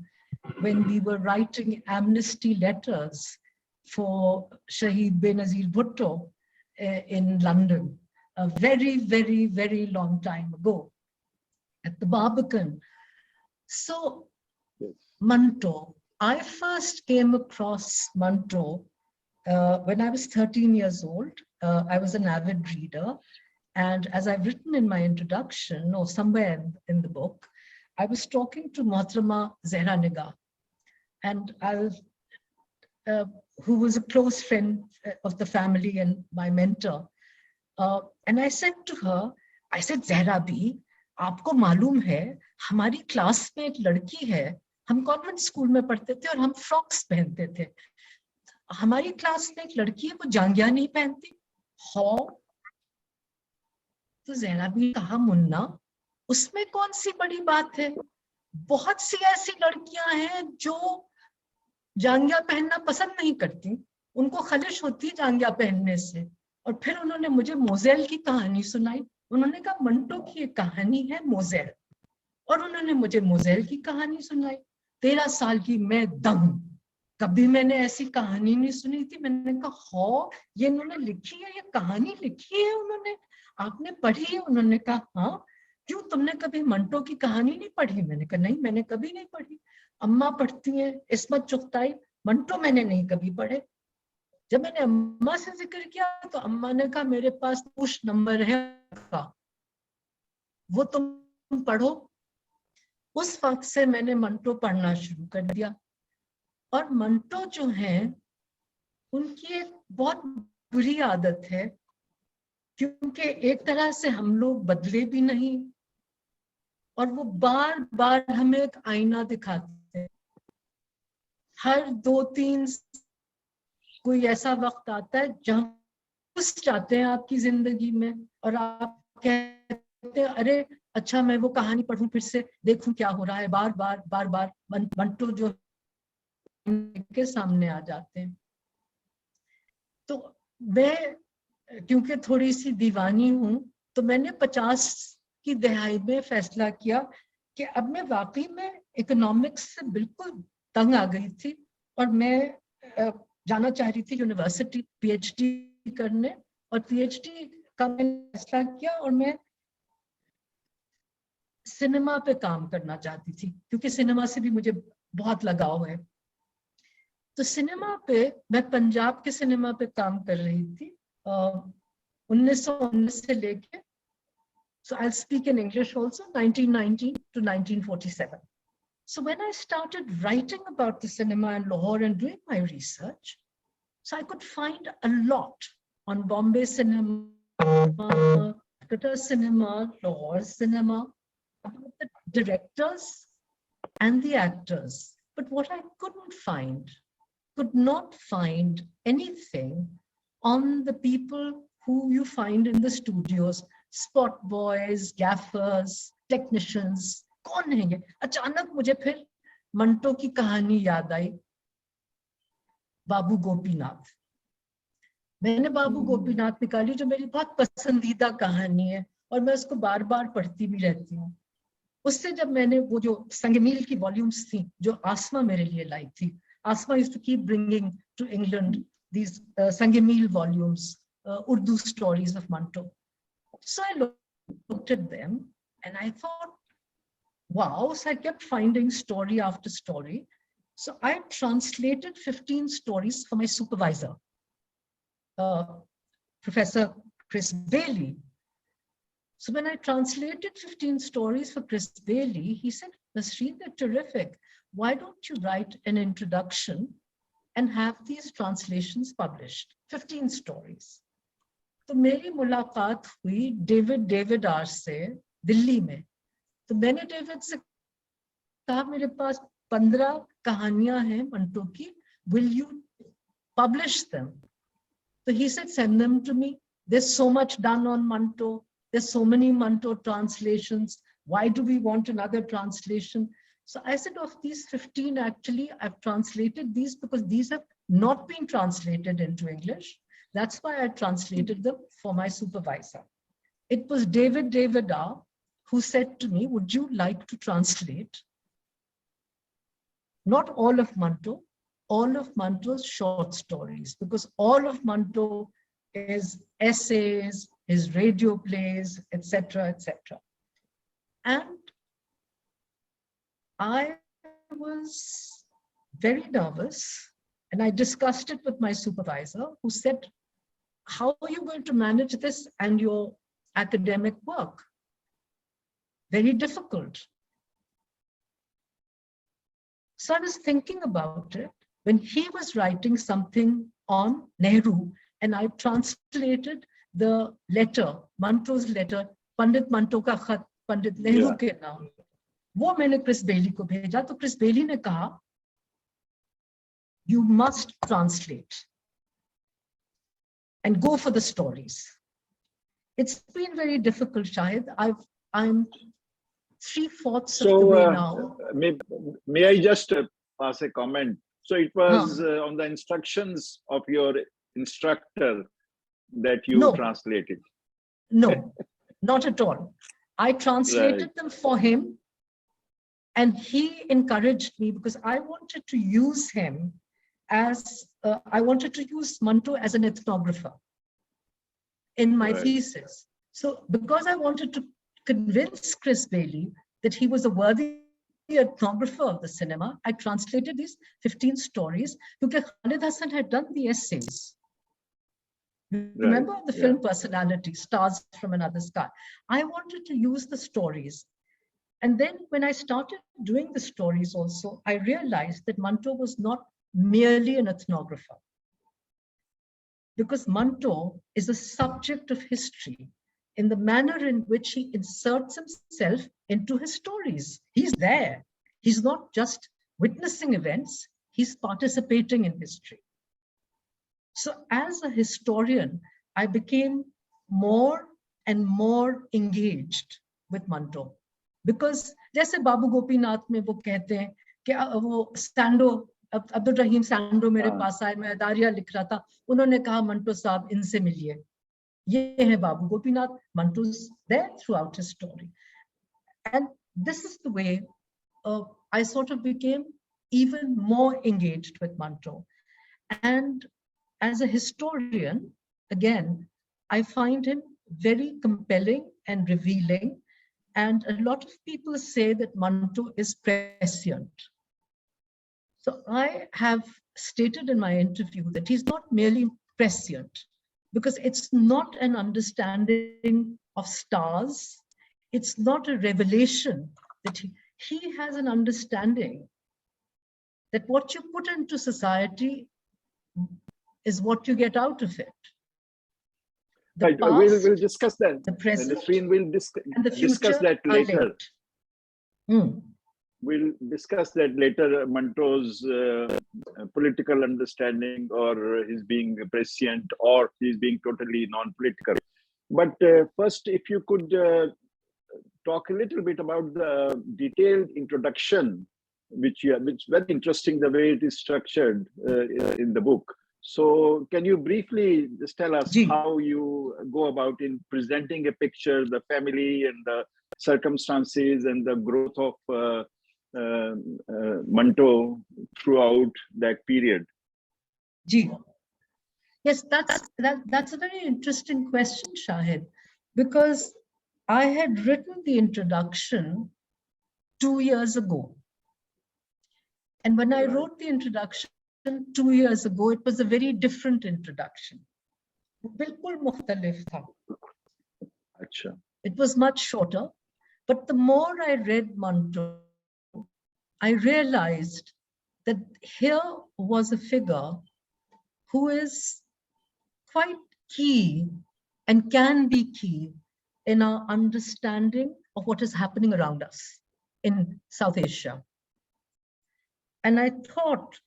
when we were writing amnesty letters for Shahid Benazir Bhutto in London, a very, very, very long time ago at the Barbican. So Manto, I first came across Manto when I was 13 years old. I was an avid reader. And as I've written in my introduction or somewhere in the book, I was talking to Mohtharama Zehra Nigah, and who was a close friend of the family and my mentor. And I said to her, I said, Zehra Bhi, आपको मालूम है हमारी class में एक लड़की है, हम convent school में पढ़ते थे और हम फ्रॉक्स पहनते थे, हमारी क्लास में एक लड़की है वो जांघिया नहीं पहनती। हाँ, तो ज़हरा भी कहा, मुन्ना उसमें कौन सी बड़ी बात है, बहुत सी ऐसी लड़कियां हैं जो जांघिया पहनना पसंद नहीं करती, उनको खलिश होती है जांघिया पहनने से, और फिर उन्होंने मुझे मोजेल की कहानी सुनाई। उन्होंने कहा मंटो की एक कहानी है मोजेल, और उन्होंने मुझे मोजेल की कहानी सुनाई। 13 साल की मैं दंग, कभी मैंने ऐसी कहानी नहीं सुनी थी। मैंने कहा हो, ये इन्होंने लिखी है, ये कहानी लिखी है उन्होंने, आपने पढ़ी है? उन्होंने कहा हाँ। क्यों, तुमने कभी मंटो की कहानी नहीं पढ़ी? मैंने कहा नहीं, मैंने कभी नहीं पढ़ी। अम्मा पढ़ती हैं, इस्मत चुगताई, मंटो मैंने नहीं कभी पढ़े। जब मैंने अम्मा से जिक्र किया तो अम्मा ने कहा मेरे पास पुश नंबर है का, वो तुम पढ़ो। उस वक्त से मैंने मंटो पढ़ना शुरू कर दिया। और मंटो जो है, उनकी एक बहुत बुरी आदत है, क्योंकि एक तरह से हम लोग बदले भी नहीं, और वो बार बार हमें एक आईना दिखाते हैं। हर 2-3 कोई ऐसा वक्त आता है जहां घुस जाते हैं आपकी जिंदगी में, और आप कहते हैं अरे अच्छा मैं वो कहानी पढ़ूं, फिर से देखूं क्या हो रहा है। बार बार बार बार मंटो जो के सामने आ जाते हैं। तो मैं क्योंकि थोड़ी सी दीवानी हूं, तो मैंने 50 की दहाई में फैसला किया कि अब मैं वाकई में इकोनॉमिक्स से बिल्कुल तंग आ गई थी, और मैं जाना चाह रही थी यूनिवर्सिटी पीएचडी करने। और पीएचडी का मैंने फैसला किया, और मैं सिनेमा पे काम करना चाहती थी, क्योंकि सिनेमा से भी मुझे बहुत लगाव है। तो सिनेमा पे मैं पंजाब के सिनेमा पे काम कर रही थी 1919 से लेके, so I'll speak in English also, 1919 to 1947. So when I started writing about the cinema in Lahore and doing my research, so I could find a lot on Bombay cinema, Calcutta cinema, Lahore cinema, about the directors and the actors. But what I could not find anything on the people who you find in the studios, spot boys, gaffers, technicians. कौन है ये? अचानक मुझे फिर मंटो की कहानी याद आई, बाबू गोपीनाथ। मैंने बाबू गोपीनाथ निकाली, जो मेरी बहुत पसंदीदा कहानी है, और मैं उसको बार बार पढ़ती भी रहती हूँ। उससे जब मैंने वो जो संगमील की वॉल्यूम्स थी, जो आसमा मेरे लिए लाई थी, आसमा used to keep bringing to England these Sangemil volumes, Urdu stories of Manto. So I looked at them and I thought, wow. So I kept finding story after story. So I translated 15 stories for my supervisor, Professor Chris Bailey. So when I translated 15 stories for Chris Bailey, he said, Nasreen, they're terrific. Why don't you write an introduction and have these translations published? 15 stories. तो मेरी मुलाकात हुई David are से दिल्ली में। तो मैंने David से कहा मेरे पास 15 कहानियां हैं मंटो की, will you publish them? So he said, send them to me. There's so much done on Manto. There's so many Manto translations. Why do we want another translation? So I said, of these 15, actually, I've translated these because these have not been translated into English. That's why I translated them for my supervisor. It was David R. who said to me, would you like to translate not all of Manto, all of Manto's short stories, because all of Manto is essays, his radio plays, etc., etc. And I was very nervous, and I discussed it with my supervisor, who said, how are you going to manage this and your academic work? Very difficult. So I was thinking about it when he was writing something on Nehru, and I translated the letter, Manto's letter, Pandit Manto ka khat, Pandit Nehru ke naam. वो मैंने Chris बेली को भेजा, तो Chris बेली ने कहा, you must translate and go for the stories. It's been very difficult, Shahid. I'm 3/4 of the way now. May I just pass a comment? So it was on the instructions of your instructor that you No. translated? No, not at all. I translated them for him, and he encouraged me because I wanted to use him as, I wanted to use Manto as an ethnographer in my thesis. So because I wanted to convince Chris Bailey that he was a worthy ethnographer of the cinema, I translated these 15 stories because Saadat Hasan had done the essays. Remember the film Personality, Stars from Another Sky? I wanted to use the stories. And then when I started doing the stories also, I realized that Manto was not merely an ethnographer. Because Manto is a subject of history in the manner in which he inserts himself into his stories. He's there. He's not just witnessing events, he's participating in history. So as a historian, I became more and more engaged with Manto. Because जैसे बाबू गोपीनाथ में वो कहते हैं कि वो सैंडो, अब्दुल रहीम सैंडो मेरे पास आए, मैं दारिया लिख रहा था, उन्होंने कहा मंटो साहब इनसे मिलिए. ये है बाबू Gopinath. Manto's there throughout his story. And this is the way I sort of became even more engaged with Manto. And as a historian, again, I find him very compelling and revealing. And a lot of people say that Manto is prescient. So I have stated in my interview that he's not merely prescient, because it's not an understanding of stars. It's not a revelation that he has an understanding that what you put into society is what you get out of it. The Right, past, we'll discuss that. the present, We'll and the discuss future that later. We'll discuss that later, Manto's political understanding, or his being prescient, or his being totally non-political. But first, if you could talk a little bit about the detailed introduction, which is very interesting, the way it is structured in the book. So can you briefly just tell us how you go about in presenting a picture, the family and the circumstances and the growth of Manto throughout that period? Yes, that's a very interesting question, Shahid, because I had written the introduction 2 years ago. And when I wrote the introduction 2 years ago, it was a very different introduction. बिल्कुल मुख्तलिफ था. It was much shorter, but the more I read Manto, I realized that here was a figure who is quite key and can be key in our understanding of what is happening around us in South Asia. And I thought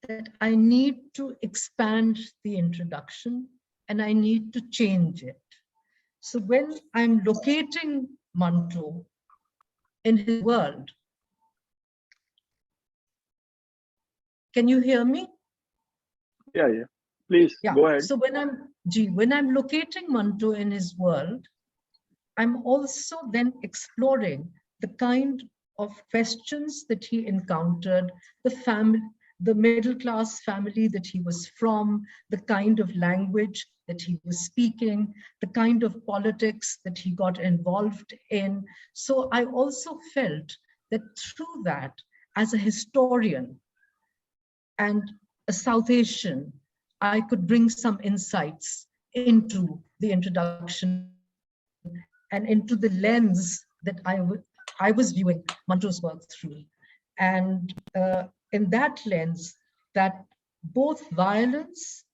that I need to expand the introduction and I need to change it. So when I'm locating Manto in his world, can you hear me? Yeah. Please go ahead. So when I'm locating Manto in his world, I'm also then exploring the kind of questions that he encountered, the family, the middle-class family that he was from, the kind of language that he was speaking, the kind of politics that he got involved in. So I also felt that through that, as a historian and a South Asian, I could bring some insights into the introduction and into the lens that I was viewing Manto's work through. And in that lens, that both violence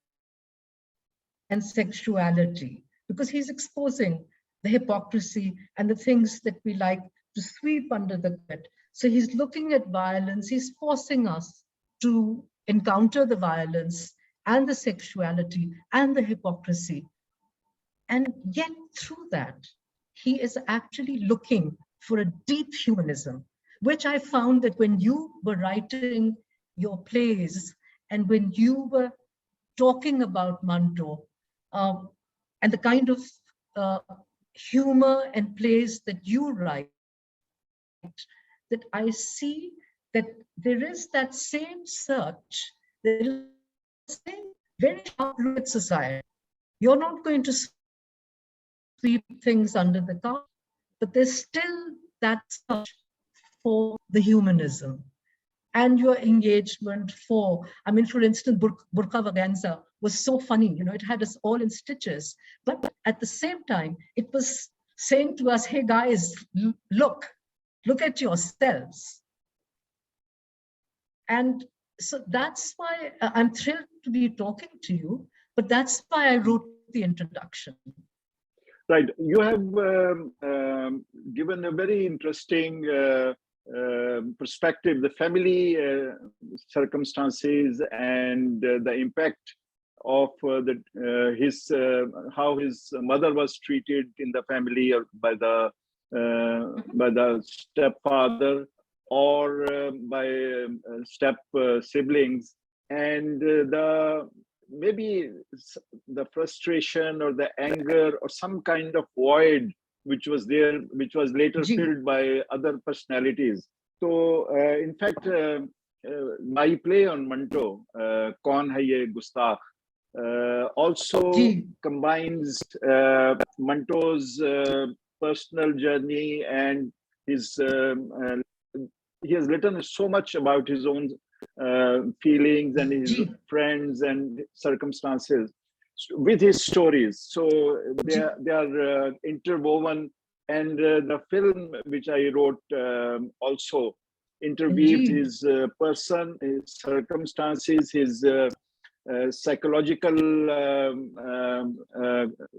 and sexuality, because he's exposing the hypocrisy and the things that we like to sweep under the carpet. So he's looking at violence, he's forcing us to encounter the violence and the sexuality and the hypocrisy. And yet through that, he is actually looking for a deep humanism, which I found that when you were writing your plays and when you were talking about Manto, and the kind of humor and plays that you write, that I see that there is that same search, there is the same very sharp look at society. You're not going to sweep things under the carpet, but there's still that search for the humanism and your engagement for, I mean, for instance, Burqa Vaganza was so funny, you know, it had us all in stitches, but at the same time, it was saying to us, hey guys, look at yourselves. And so that's why I'm thrilled to be talking to you, but that's why I wrote the introduction. Right. You have given a very interesting perspective, the family circumstances and the impact of how his mother was treated in the family or by the stepfather or by step siblings, and maybe the frustration or the anger or some kind of void which was there, which was later filled by other personalities. So in fact, my play on Manto, Kaun Hai Ye Gustakh, also combines Manto's personal journey and his he has written so much about his own feelings and his friends and circumstances with his stories. So they are interwoven, and the film which I wrote also interweaved his person, his circumstances, his psychological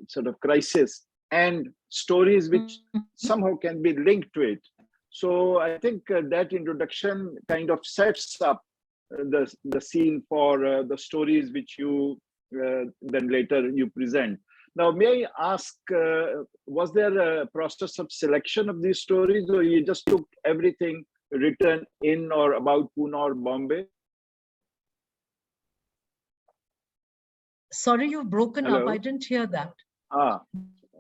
sort of crisis, and stories which somehow can be linked to it. So I think that introduction kind of sets up the scene for the stories which you then later you present. Now, may I ask, was there a process of selection of these stories, or you just took everything written in or about Pune or Bombay? Sorry, you've broken up. I didn't hear that. Ah,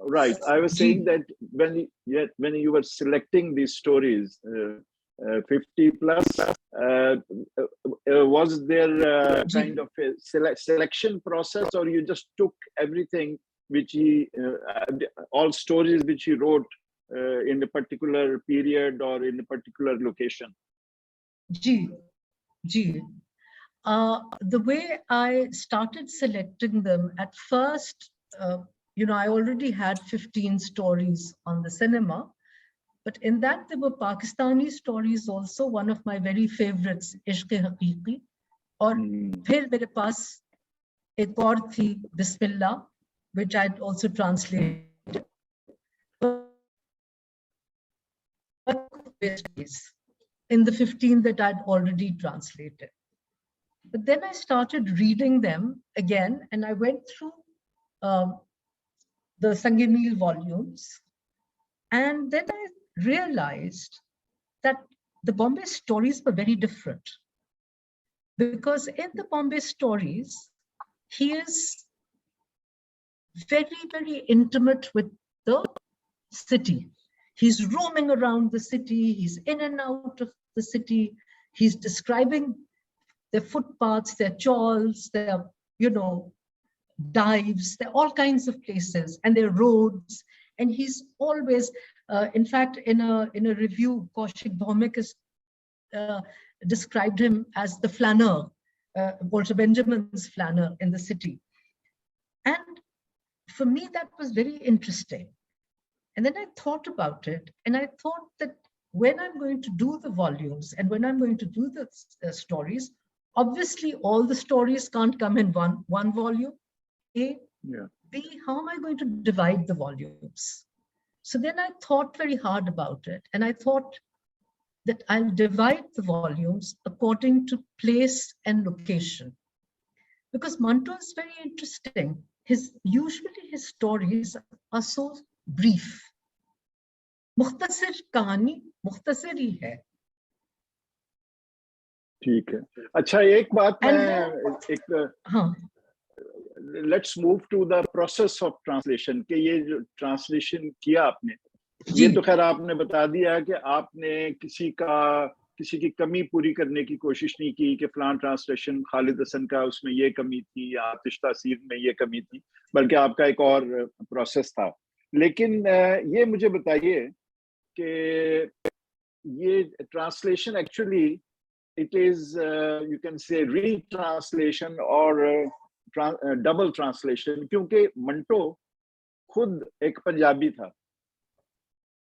right. I was saying that when you were selecting these stories, 50 plus, was there kind of a selection process, or you just took everything which he, all stories which he wrote in a particular period or in a particular location? The way I started selecting them at first, you know, I already had 15 stories on the cinema, but in that there were Pakistani stories also. One of my very favorites, Ishq-e-Haqiqi, और फिर मेरे पास एक और थी, Bismillah, which I'd also translated. In the 15 that I'd already translated. But then I started reading them again, and I went through the Sangemil volumes, and then I realized that the Bombay stories were very different. Because in the Bombay stories, he is very, very intimate with the city. He's roaming around the city, he's in and out of the city, he's describing their footpaths, their chawls, their, you know, dives, there are all kinds of places, and their roads. And he's always, in fact, in a review, Kaushik Bhaumik has described him as the flaneur, Walter Benjamin's flaneur in the city. And for me, that was very interesting. And then I thought about it, and I thought that when I'm going to do the volumes and when I'm going to do the stories, obviously all the stories can't come in one volume. A. B, how am I going to divide the volumes? So then I thought very hard about it, and I thought that I'll divide the volumes according to place and location. Because Manto is very interesting. Usually his stories are so brief. मुख्तसर कहानी मुख्तसर ही है. ठीक है. अच्छा, एक बात मैं let's move to the process of translation के ये जो ट्रांसलेशन किया आपने, जी। ये तो खैर आपने बता दिया कि आपने किसी की कमी पूरी करने की कोशिश नहीं की कि फलां ट्रांसलेशन खालिद हसन का उसमें ये कमी थी या आतिश तासीर में ये कमी थी, बल्कि आपका एक और प्रोसेस था। लेकिन ये मुझे बताइए कि ये translation actually it is you can say retranslation और डबल ट्रांसलेशन, क्योंकि मंटो खुद एक पंजाबी था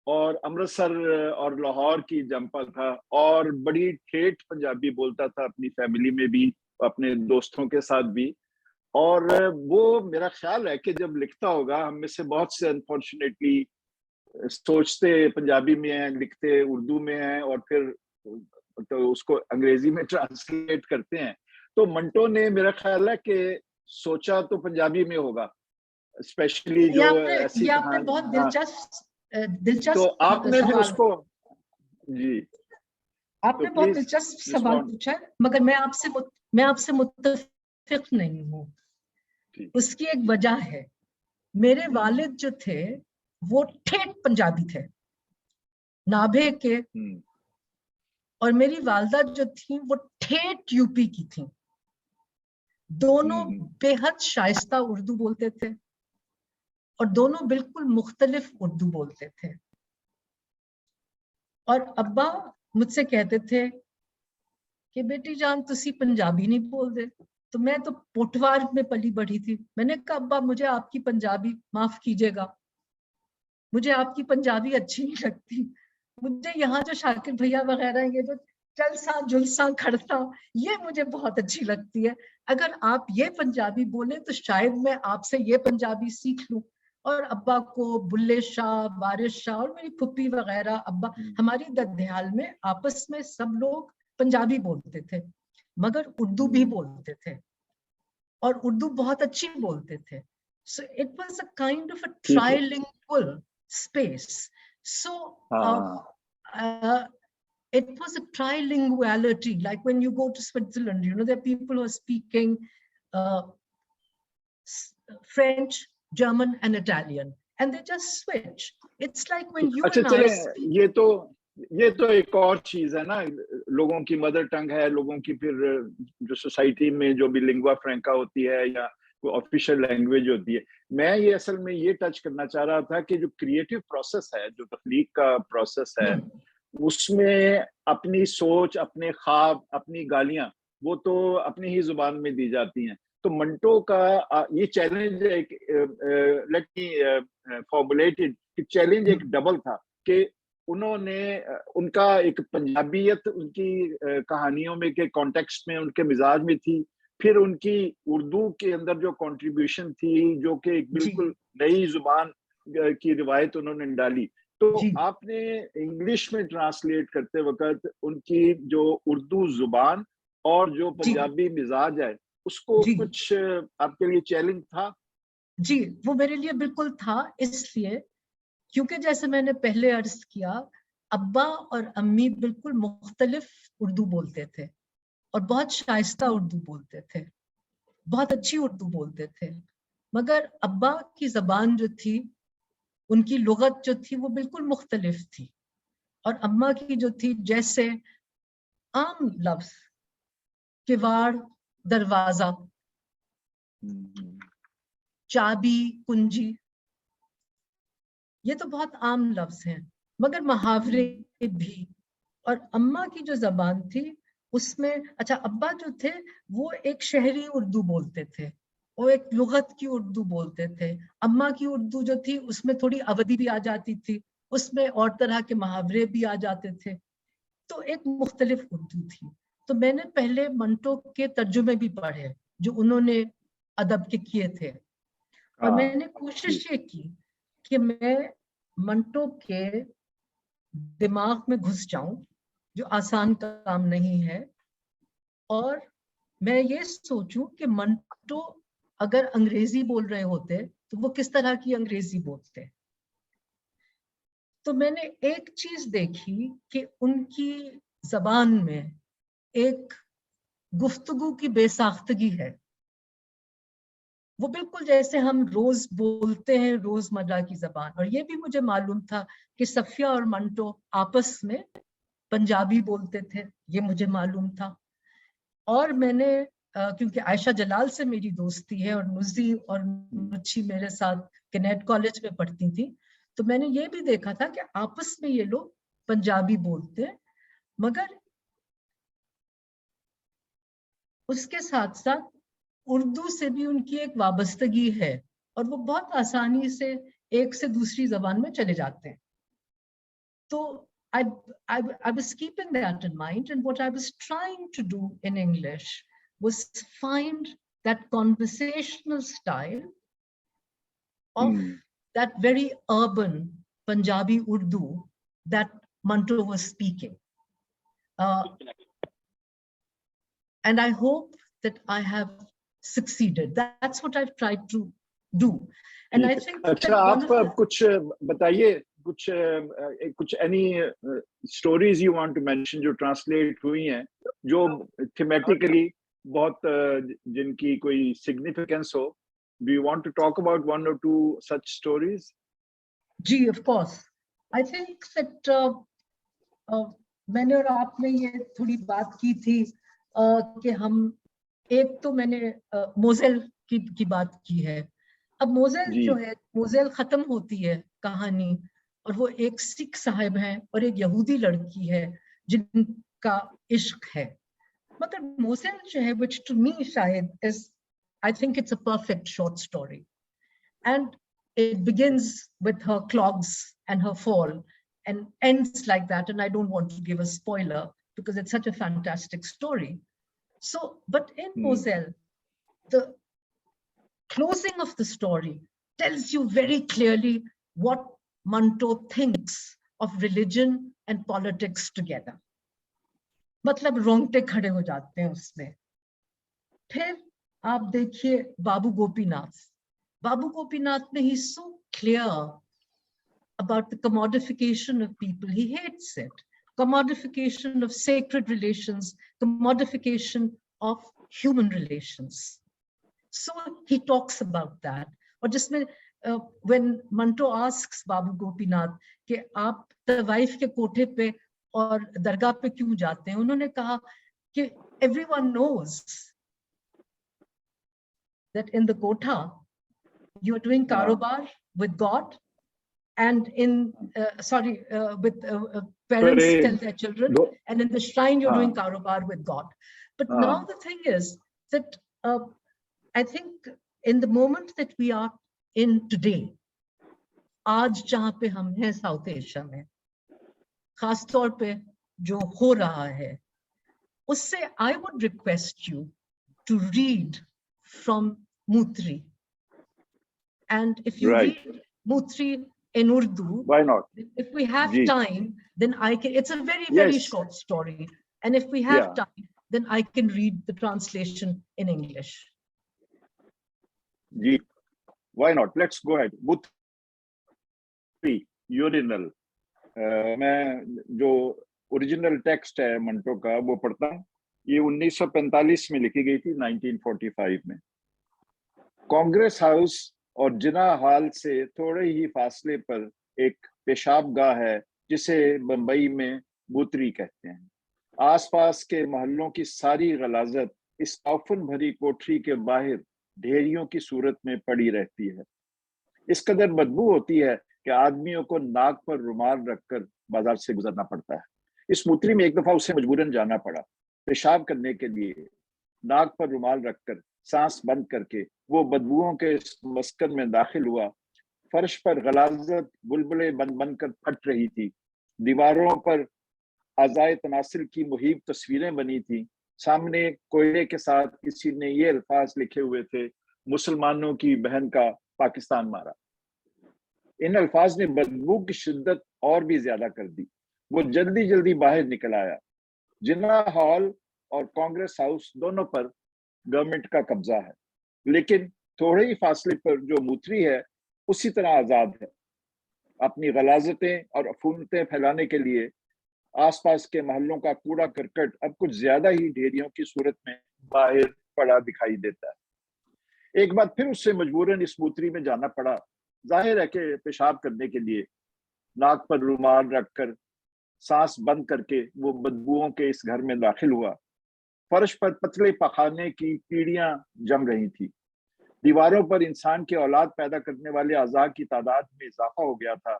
और अमृतसर और लाहौर की जंपा था और बड़ी ठेठ पंजाबी बोलता था अपनी फैमिली में भी, अपने दोस्तों के साथ भी। और वो मेरा ख्याल है कि जब लिखता होगा, हम में से बहुत से अनफॉर्चुनेटली सोचते पंजाबी में हैं, लिखते उर्दू में हैं और फिर तो उसको अंग्रेजी में ट्रांसलेट करते हैं। तो मंटो ने मेरा ख्याल है कि सोचा तो पंजाबी में होगा, स्पेशली जो ऐसी ये आपने बहुत दिलचस्प तो आपने फिर सवाल, उसको जी आपने तो बहुत please दिलचस्प सवाल respond. पूछा है, मगर मैं आपसे मुत्तफिक नहीं हूँ। ठीक। उसकी एक वजह है, मेरे वालिद जो थे वो ठेठ पंजाबी थे, नाभे के, और मेरी वालदा जो थी वो ठेठ यूपी की थी। दोनों बेहद शाइस्ता उर्दू बोलते थे और दोनों बिल्कुल मुख्तलिफ उर्दू बोलते थे। और अब्बा मुझसे कहते थे कि बेटी जान तुसी पंजाबी नहीं बोल दे। तो मैं तो पोठवार में पली बढ़ी थी। मैंने कहा अब्बा मुझे आपकी पंजाबी माफ कीजिएगा, मुझे आपकी पंजाबी अच्छी नहीं लगती। मुझे यहाँ जो शाकिर भैया वगैरह ये जो चलसा जुलसा खड़ता, ये मुझे बहुत अच्छी लगती है। अगर आप ये पंजाबी बोले तो शायद मैं आपसे ये पंजाबी सीख लूं। और अब्बा को बुल्ले शाह, बारिश शाह और मेरी फुप्पी वगैरह, अब्बा हमारी ददयाल में आपस में सब लोग पंजाबी बोलते थे, मगर उर्दू भी बोलते थे और उर्दू बहुत अच्छी बोलते थे। So it was a kind of a trilingual space. So it was a trilinguality. Like when you go to Switzerland, you know, there are people who are speaking French, German, and Italian, and they just switch. It's like when you अच्छा and चले, I ये तो एक और चीज है ना, लोगों की मदर टंग है, लोगों की फिर जो सोसाइटी में जो भी लिंगुआ फ्रैंका होती है या कोई ऑफिशियल लैंग्वेज होती है। मैं ये असल में ये टच करना चाह रहा था कि जो क्रिएटिव प्रोसेस है, जो तख्लीक का प्रोसेस है, उसमें अपनी सोच, अपने ख्वाब, अपनी गालियां, वो तो अपनी ही जुबान में दी जाती हैं। तो मंटो का ये चैलेंज एक लेट मी फॉर्मुलेटेड चैलेंज एक डबल था कि उन्होंने उनका एक पंजाबियत उनकी कहानियों में के कॉन्टेक्स्ट में उनके मिजाज में थी, फिर उनकी उर्दू के अंदर जो कंट्रीब्यूशन थी, जो कि एक बिल्कुल नई जुबान की रिवायत उन्होंने डाली। तो आपने इंग्लिश में ट्रांसलेट करते वक्त उनकी जो उर्दू जुबान और जो पंजाबी मिजाज है, उसको कुछ आपके लिए चैलेंज था? जी, वो मेरे लिए बिल्कुल था, इसलिए क्योंकि जैसे मैंने पहले अर्ज किया, अब्बा और अम्मी बिल्कुल मुख्तलिफ उर्दू बोलते थे और बहुत शाइस्ता उर्दू बोलते थे, बहुत अच्छी उर्दू बोलते थे। मगर अब्बा की जबान जो थी, उनकी लुगत जो थी, वो बिल्कुल मुख्तलिफ थी। और अम्मा की जो थी, जैसे आम लफ्ज किवाड़, दरवाजा, चाबी, कुंजी, ये तो बहुत आम लफ्ज हैं, मगर मुहावरे भी। और अम्मा की जो जबान थी उसमें, अच्छा अब्बा जो थे वो एक शहरी उर्दू बोलते थे, वो एक लुगत की उर्दू बोलते थे। अम्मा की उर्दू जो थी उसमें थोड़ी अवधी भी आ जाती थी, उसमें और तरह के मुहावरे भी आ जाते थे, तो एक मुख्तलिफ उर्दू थी। तो मैंने पहले मंटो के तर्जुमे भी पढ़े जो उन्होंने अदब के किए थे, और मैंने कोशिश ये की कि मैं मंटो के दिमाग में घुस जाऊं, जो आसान काम नहीं है, और मैं ये सोचूं कि मंटो अगर अंग्रेजी बोल रहे होते तो वो किस तरह की अंग्रेजी बोलते। तो मैंने एक चीज देखी कि उनकी जबान में एक गुफ्तगू की बेसाख्तगी है, वो बिल्कुल जैसे हम रोज बोलते हैं रोजमर्रा की जबान। और ये भी मुझे मालूम था कि सफिया और मंटो आपस में पंजाबी बोलते थे, ये मुझे मालूम था। और मैंने क्योंकि आयशा जलाल से मेरी दोस्ती है और नुजी और नुची मेरे साथ कैनेट कॉलेज में पढ़ती थी, तो मैंने ये भी देखा था कि आपस में ये लोग पंजाबी बोलते हैं, मगर उसके साथ साथ उर्दू से भी उनकी एक वाबस्तगी है और वो बहुत आसानी से एक से दूसरी जबान में चले जाते हैं। तो I was keeping that in mind, and what I was trying to do in English was find that conversational style of that very urban Punjabi Urdu that Manto was speaking. And I hope that I have succeeded. That's what I've tried to do. And I think अच्छा, आप कुछ बताइए, कुछ any stories you want to mention जो translate हुई हैं, जो thematically बहुत जिनकी कोई significance हो? Do you want to talk about one or two such stories? Ji, of course. I think that मैंने और आपने ये थोड़ी बात की थी कि हम एक तो मैंने मोजेल की बात की है। अब मोजेल जो है, मोजेल खत्म होती है कहानी, और वो एक सिख साहब हैं और एक यहूदी लड़की है जिनका इश्क है। मगर मोजेल जो है, which to me शायद is, I think it's a perfect short story, and it begins with her clogs and her fall and ends like that. And I don't want to give a spoiler because it's such a fantastic story. So, but in Moselle, the closing of the story tells you very clearly what Manto thinks of religion and politics together. मतलब रोंगटे खड़े हो जाते हैं उसमें। फिर आप देखिए बाबू गोपीनाथ। बाबू गोपीनाथ में he's so clear about the commodification of people. He hates it. Commodification of sacred relations, commodification of human relations. So he talks about that. और जिसमें when Manto asks Babu Gopinath कि आप तवाइफ के कोठे पे और दरगाह पे क्यों जाते हैं, उन्होंने कहा कि everyone knows that in the kotha you are doing karobar with God, and in with parents tell their children, and in the shrine you're doing karobar with God. But now the thing is that I think in the moment that we are in today, आज जहाँ पे हम हैं south Asia में, खास तौर पे जो हो रहा है, उससे I would request you to read from Mutri, and if you read Mutri in Urdu, why not? If we have time, then I can. It's a very short story, and if we have time, then I can read the translation in English. Ji, why not? Let's go ahead. Mutri, urinal. मैं जो original text है मंटो का वो पढ़ता हूँ। ये 1945 में लिखी गई थी, 1945 में। कांग्रेस हाउस और जिना हॉल से थोड़े ही फासले पर एक पेशाब गाह है जिसे बंबई में बूतरी कहते हैं। आसपास के मोहल्लों की सारी गलाजत इस औफन भरी कोठरी के बाहर ढेरियों की सूरत में पड़ी रहती है। इस कदर बदबू होती है कि आदमियों को नाक पर रुमाल रखकर बाजार से गुजरना पड़ता है। इस बूतरी में एक दफा उसे मजबूरन जाना पड़ा। पेशाब करने के लिए नाक पर रुमाल रखकर सांस बंद करके वो बदबुओं के मस्कन में दाखिल हुआ। फर्श पर गलाजत बुलबुले बन बनकर फट रही थी। दीवारों पर आज़ाए तनासिल की मुहीब तस्वीरें बनी थी। सामने कोयले के साथ किसी ने ये अल्फाज लिखे हुए थे, मुसलमानों की बहन का पाकिस्तान मारा। इन अल्फाज ने बदबू की शिद्दत और भी ज्यादा कर दी। वो जल्दी जल्दी बाहर निकल आया। जिन्ना हॉल और कांग्रेस हाउस दोनों पर गवर्नमेंट का कब्जा है, लेकिन थोड़े ही फासले पर जो मूत्री है उसी तरह आजाद है। अपनी गलाजतें और अफूनतें फैलाने के लिए आसपास के मोहल्लों का कूड़ा करकट अब कुछ ज्यादा ही ढेरियों की सूरत में बाहर पड़ा दिखाई देता है। एक बार फिर उससे मजबूरन इस मूत्री में जाना पड़ा। जाहिर है कि पेशाब करने के लिए नाक पर रुमाल रखकर सांस बंद करके वो बदबुओं के इस घर में दाखिल हुआ। फर्श पर पतले पखाने की पीढ़ियां जम रही थी। दीवारों पर इंसान के औलाद पैदा करने वाले अज़ा की तादाद में इजाफा हो गया था।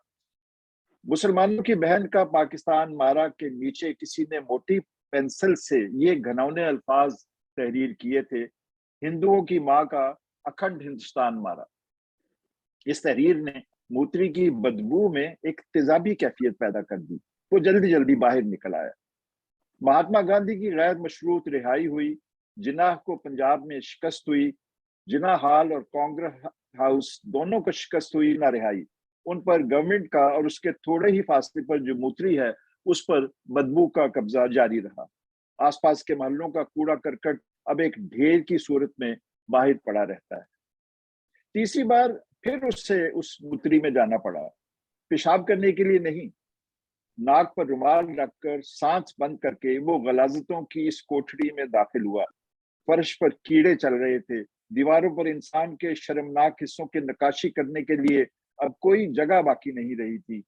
मुसलमानों की बहन का पाकिस्तान मारा के नीचे किसी ने मोटी पेंसिल से ये घनौने अल्फाज तहरीर किए थे, हिंदुओं की माँ का अखंड हिंदुस्तान मारा। इस तहरीर ने मूत्री की बदबू में एक तेजाबी कैफियत पैदा कर दी। वो जल्दी जल्दी बाहर निकल आया। महात्मा गांधी की गैर मशरूत रिहाई हुई। जिन्नाह को पंजाब में शिकस्त हुई। जिन्नाह हॉल और कांग्रेस हाउस दोनों को शिकस्त हुई, ना रिहाई। उन पर गवर्नमेंट का और उसके थोड़े ही फासले पर जो मूत्री है उस पर बदबू का कब्जा जारी रहा। आसपास के मोहल्लों का कूड़ा करकट अब एक ढेर की सूरत में बाहर पड़ा रहता है। तीसरी बार फिर उससे उस मूत्री में जाना पड़ा, पेशाब करने के लिए नहीं। नाक पर रुमाल रखकर सांस बंद करके वो गलाजतों की इस कोठरी में दाखिल हुआ। फर्श पर कीड़े चल रहे थे। दीवारों पर इंसान के शर्मनाक हिस्सों की नक्काशी करने के लिए अब कोई जगह बाकी नहीं रही थी।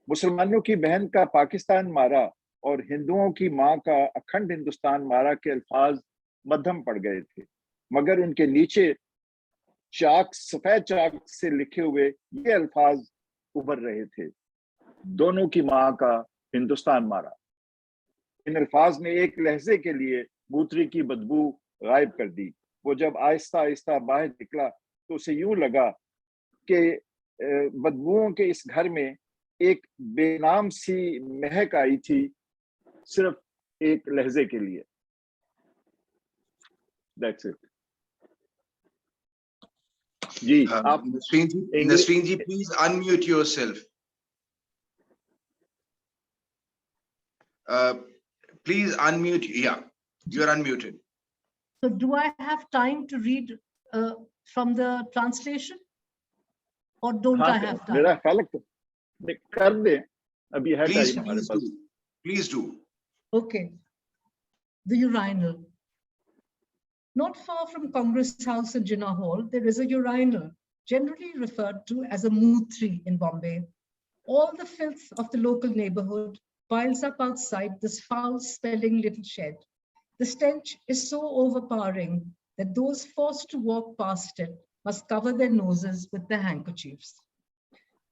मुसलमानों की बहन का पाकिस्तान मारा और हिंदुओं की माँ का अखंड हिंदुस्तान मारा के अल्फाज मध्यम पड़ गए थे, मगर उनके नीचे सफेद चाक से लिखे हुए ये अल्फाज उभर रहे थे, दोनों की माँ का हिंदुस्तान मारा। इन अल्फाज ने एक लहजे के लिए मूत्री की बदबू गायब कर दी। वो जब आहिस्ता आहिस्ता बाहर निकला तो उसे यूं लगा कि बदबुओं के इस घर में एक बेनाम सी महक आई थी, सिर्फ एक लहजे के लिए। That's it. जी आप Nasreen ji, please unmute yourself. Please unmute. Yeah, you are unmuted. So do I have time to read from the translation? Or don't I have time? मेरा ख्याल कर दे, अभी है Please, टाइम हमारे please pass. do. Please do. Okay. The urinal. Not far from Congress House and Jinnah Hall, there is a urinal, generally referred to as a moothri in Bombay. All the filth of the local neighborhood piles up outside this foul-smelling little shed. The stench is so overpowering that those forced to walk past it must cover their noses with their handkerchiefs.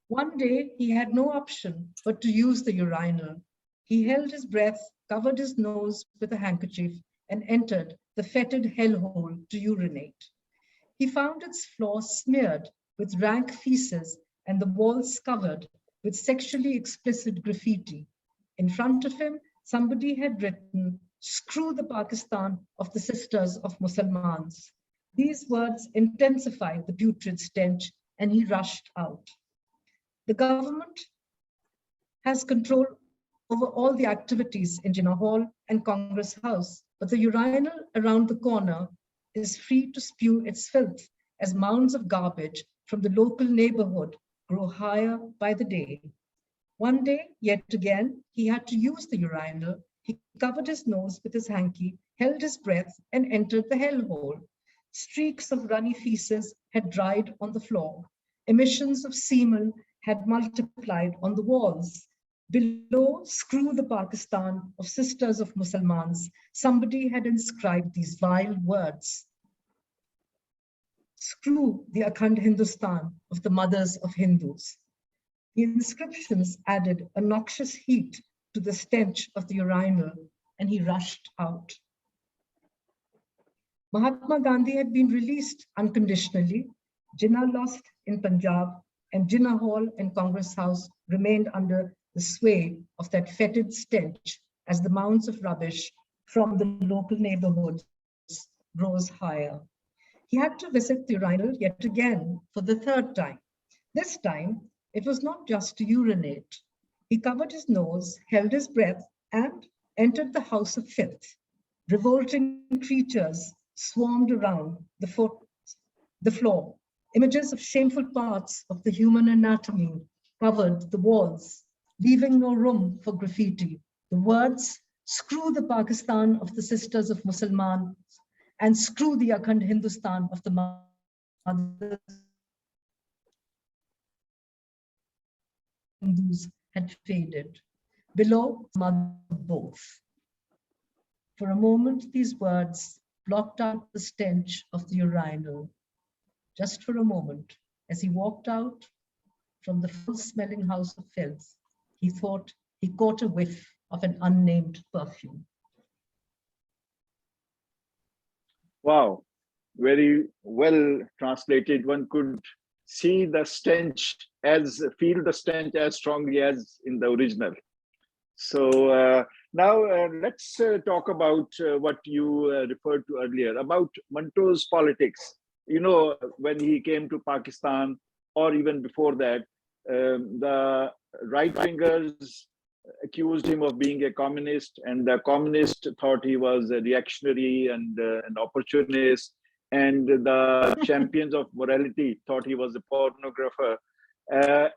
One day, he had no option but to use the urinal. He held his breath, covered his nose with a handkerchief, and entered the fetid hellhole to urinate. He found its floor smeared with rank feces and the walls covered with sexually explicit graffiti. In front of him, somebody had written, "Screw the Pakistan of the Sisters of Musalmans." These words intensified the putrid stench, and he rushed out. The government has control over all the activities in Jinnah Hall and Congress House, but the urinal around the corner is free to spew its filth as mounds of garbage from the local neighborhood grow higher by the day. One day, yet again, he had to use the urinal. He covered his nose with his hanky, held his breath, and entered the hellhole. Streaks of runny feces had dried on the floor. Emissions of semen had multiplied on the walls. Below, "Screw the Pakistan of Sisters of Musalmans," somebody had inscribed these vile words. "Screw the Akhand Hindustan of the mothers of Hindus." The inscriptions added a noxious heat to the stench of the urinal, and he rushed out. Mahatma Gandhi had been released unconditionally. Jinnah lost in Punjab, and Jinnah Hall and Congress House remained under the sway of that fetid stench as the mounds of rubbish from the local neighborhoods rose higher. He had to visit the urinal yet again for the third time. This time, it was not just to urinate. He covered his nose, held his breath, and entered the house of filth. Revolting creatures swarmed around the floor. Images of shameful parts of the human anatomy covered the walls, leaving no room for graffiti. The words, "Screw the Pakistan of the Sisters of Musalmans," and "Screw the Akhand Hindustan of the Hindus had faded. Below, mother both. For a moment, these words blocked out the stench of the urinal. Just for a moment, as he walked out from the foul-smelling house of filth, he thought he caught a whiff of an unnamed perfume. Wow, very well translated. One could see the stench feel the stench as strongly as in the original. So now let's talk about what you referred to earlier about Manto's politics. You know, when he came to Pakistan, or even before that, the right-wingers accused him of being a communist, and the communist thought he was a reactionary and an opportunist, and the champions of morality thought he was a pornographer.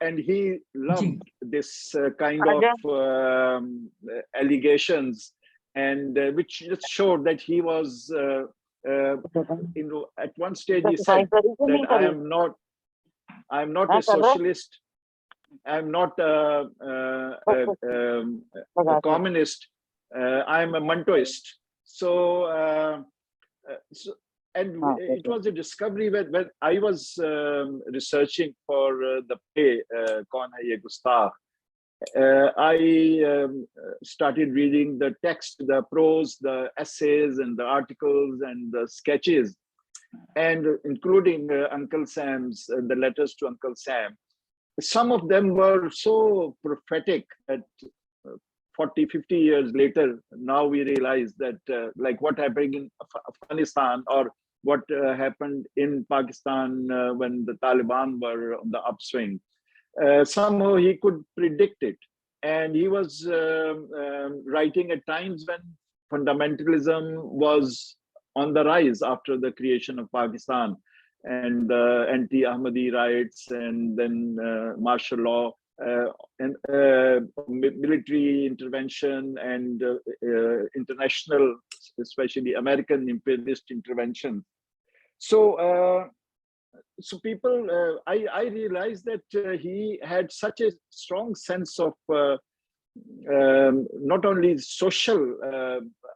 And he loved this kind of allegations, and which just showed that he was, at one stage he said that I'm not a socialist, I'm not a communist, I'm a Mantoist. And it was a discovery when I was researching for the play Kaun Hai Ye Gustakh. I started reading the text, the prose, the essays, and the articles and the sketches, and including Uncle Sam's, the letters to Uncle Sam. Some of them were so prophetic that 40, 50 years later, now we realize that like what happened in Afghanistan, or what happened in Pakistan when the Taliban were on the upswing. Somehow he could predict it. And he was writing at times when fundamentalism was on the rise after the creation of Pakistan, and anti-Ahmadi riots, and then martial law, and military intervention, and international, especially American imperialist intervention. So people, I realized that he had such a strong sense of not only social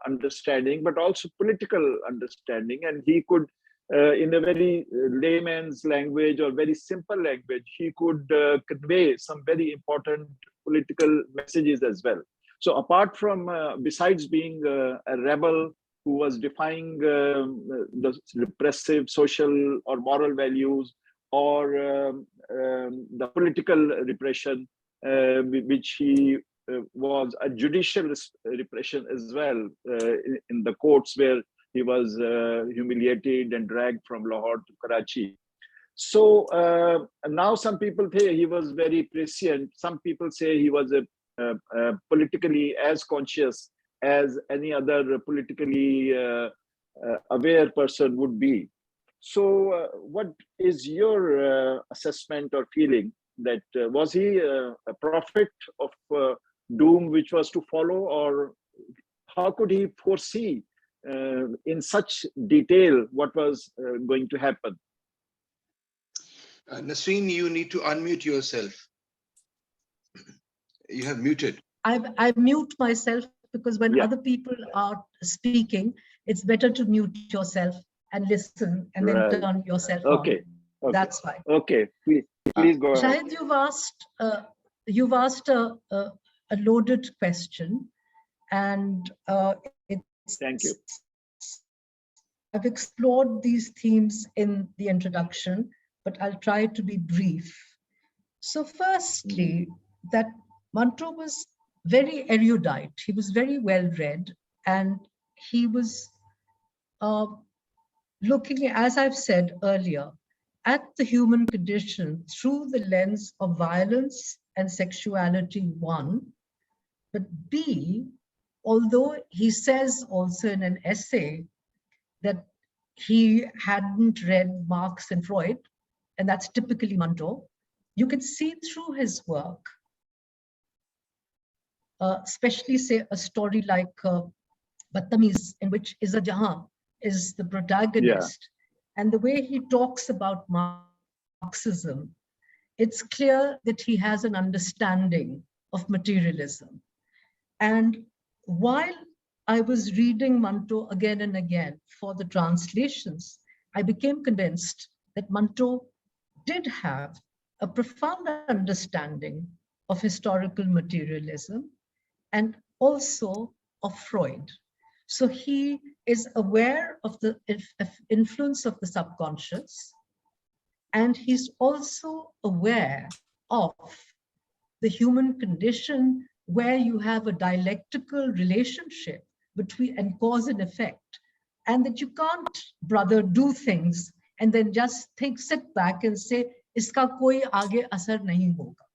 understanding, but also political understanding. And he could, in a very layman's language or very simple language, he could convey some very important political messages as well. So apart from, besides being a rebel who was defying the repressive social or moral values, or the political repression, which he was a judicial repression as well, in the courts where he was humiliated and dragged from Lahore to Karachi. So now some people say he was very prescient. Some people say he was a politically as conscious as any other politically aware person would be. So what is your assessment or feeling that was he a prophet of doom which was to follow, or how could he foresee in such detail what was going to happen? Nasreen, you need to unmute yourself. You have muted. I mute myself because when other people are speaking, it's better to mute yourself and listen, and then turn yourself on. That's why. Okay, please go ahead. Shahid, you've asked a loaded question, and thank you. I've explored these themes in the introduction, but I'll try to be brief. So firstly, that Manto was very erudite. He was very well read, and he was looking, as I've said earlier, at the human condition through the lens of violence and sexuality, one, but B, although he says also in an essay that he hadn't read Marx and Freud, and that's typically Manto, you can see through his work, especially say a story like Badtamiz, in which Izzat Jahan is the protagonist, and the way he talks about Marxism, it's clear that he has an understanding of materialism. And while I was reading Manto again and again for the translations, I became convinced that Manto did have a profound understanding of historical materialism and also of Freud. So he is aware of the influence of the subconscious, and he's also aware of the human condition where you have a dialectical relationship between and cause and effect, and that you can't, brother, do things and then just sit back and say, iska koi aage asar nahi hoga.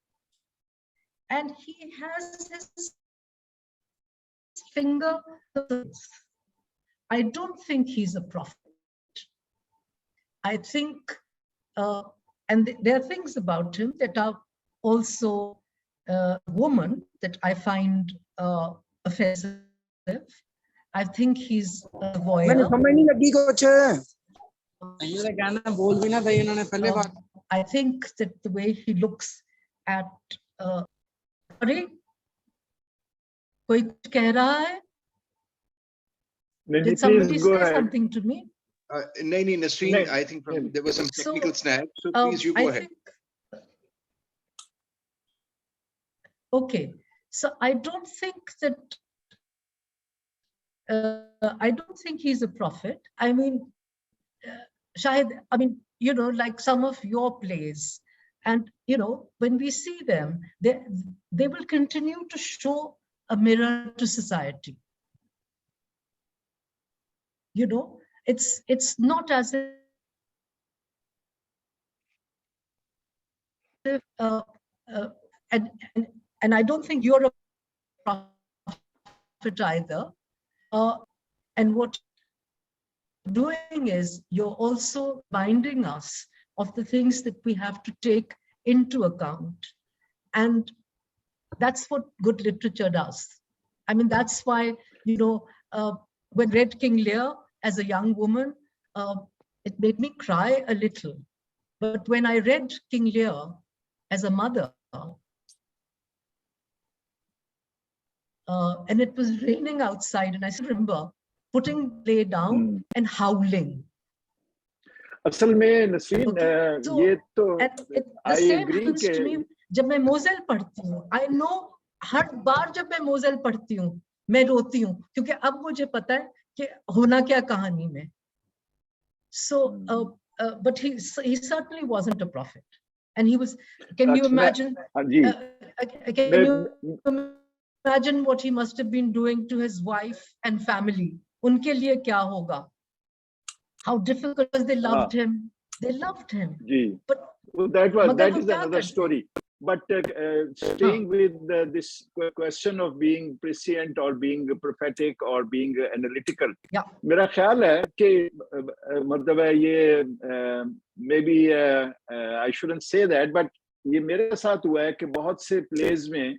And he has his finger. I don't think he's a prophet. I think, and there are things about him that are also a woman that I find offensive. I think he's a voyeur. I think that the way he looks at sorry, koi kuch keh raha hai? Did somebody say something to me? Naini, Nasreen, I think there was some technical snag, so please you go ahead. Okay, so I don't think that I don't think he's a prophet. I mean, Shahid, I mean, you know, like some of your plays, and you know, when we see them, they will continue to show a mirror to society. You know, it's not as if and I don't think you're a prophet either. And what you're doing is you're also reminding us of the things that we have to take into account. And that's what good literature does. I mean, that's why, you know, when I read King Lear as a young woman, it made me cry a little. But when I read King Lear as a mother, and it was raining outside, and I still remember putting play down and howling. असल में नसीन ये तो the same happens to me जब मैं मोज़ेल पढ़ती हूँ. I know हर बार जब मैं मोज़ेल पढ़ती हूँ मैं रोती हूँ क्योंकि अब मुझे पता है कि होना क्या कहानी में. So but he certainly wasn't a prophet, and he was. Can you imagine? Can you imagine what he must have been doing to his wife and family? उनके लिए क्या होगा? How difficult, because they loved him. They loved him. But that is another story. But staying with this question of being prescient or being prophetic or being analytical, मेरा ख्याल है कि मतलब ये maybe I shouldn't say that, but ये मेरे साथ हुआ है कि बहुत से plays में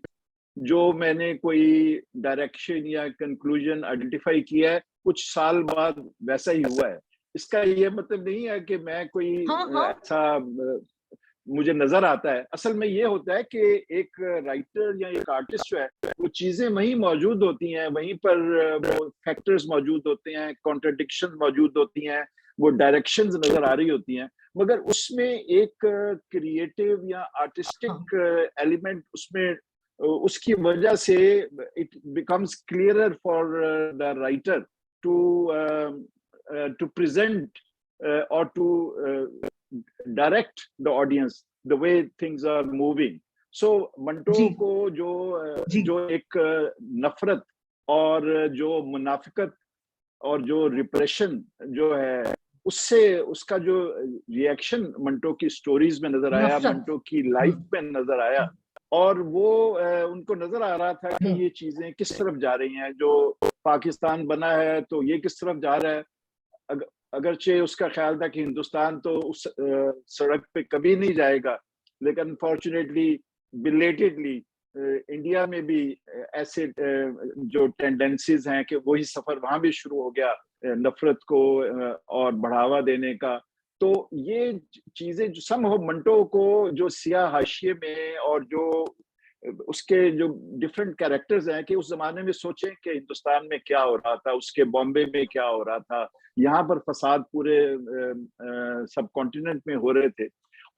जो मैंने कोई डायरेक्शन या कंक्लूजन आइडेंटिफाई किया है कुछ साल बाद वैसा ही हुआ है. इसका ये मतलब नहीं है कि मैं कोई ऐसा मुझे नजर आता है. असल में ये होता है कि एक राइटर या एक आर्टिस्ट जो है वो चीजें वहीं मौजूद होती हैं, वहीं पर वो फैक्टर्स मौजूद होते हैं, कॉन्ट्रडिक्शन मौजूद होती हैं, वो डायरेक्शंस नजर आ रही होती हैं, मगर उसमें एक क्रिएटिव या आर्टिस्टिक एलिमेंट उसमें उसकी वजह से it becomes clearer for the writer to present or to direct the audience the way things are moving. So Manto को जो एक नफरत और जो मुनाफिकत और जो रिप्रेशन जो है उससे उसका जो रिएक्शन मंटो की स्टोरीज में नजर आया, मंटो की लाइफ में नजर आया, और वो उनको नजर आ रहा था कि ये चीजें किस तरफ जा रही हैं. जो पाकिस्तान बना है तो ये किस तरफ जा रहा है. अगरचे उसका ख्याल था कि हिंदुस्तान तो उस सड़क पे कभी नहीं जाएगा, लेकिन अनफॉर्चुनेटली बिलेटेडली इंडिया में भी ऐसे जो टेंडेंसीज हैं कि वही सफर वहां भी शुरू हो गया नफरत को और बढ़ावा देने का. तो ये चीजें जो सम हो मंटो को जो सियाह हाशिए में और जो उसके जो डिफरेंट कैरेक्टर्स हैं कि उस जमाने में सोचें कि हिंदुस्तान में क्या हो रहा था, उसके बॉम्बे में क्या हो रहा था, यहाँ पर फसाद पूरे सब कॉन्टिनेंट में हो रहे थे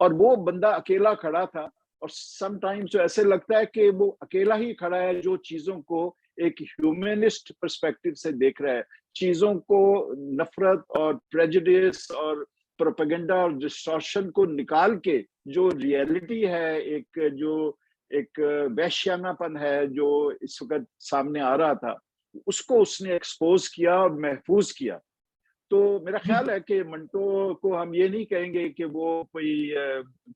और वो बंदा अकेला खड़ा था और समटाइम्स तो ऐसे लगता है कि वो अकेला ही खड़ा है जो चीजों को एक ह्यूमनिस्ट पर्सपेक्टिव से देख रहा है, चीजों को नफरत और प्रेजुडिस और प्रोपेगेंडा और डिस्टॉर्शन को निकाल के जो रियलिटी है, एक वैश्यानापन है जो इस वक्त सामने आ रहा था, उसको उसने एक्सपोज किया और महफूज किया। तो मेरा ख्याल है कि मंटो को हम ये नहीं कहेंगे कि वो कोई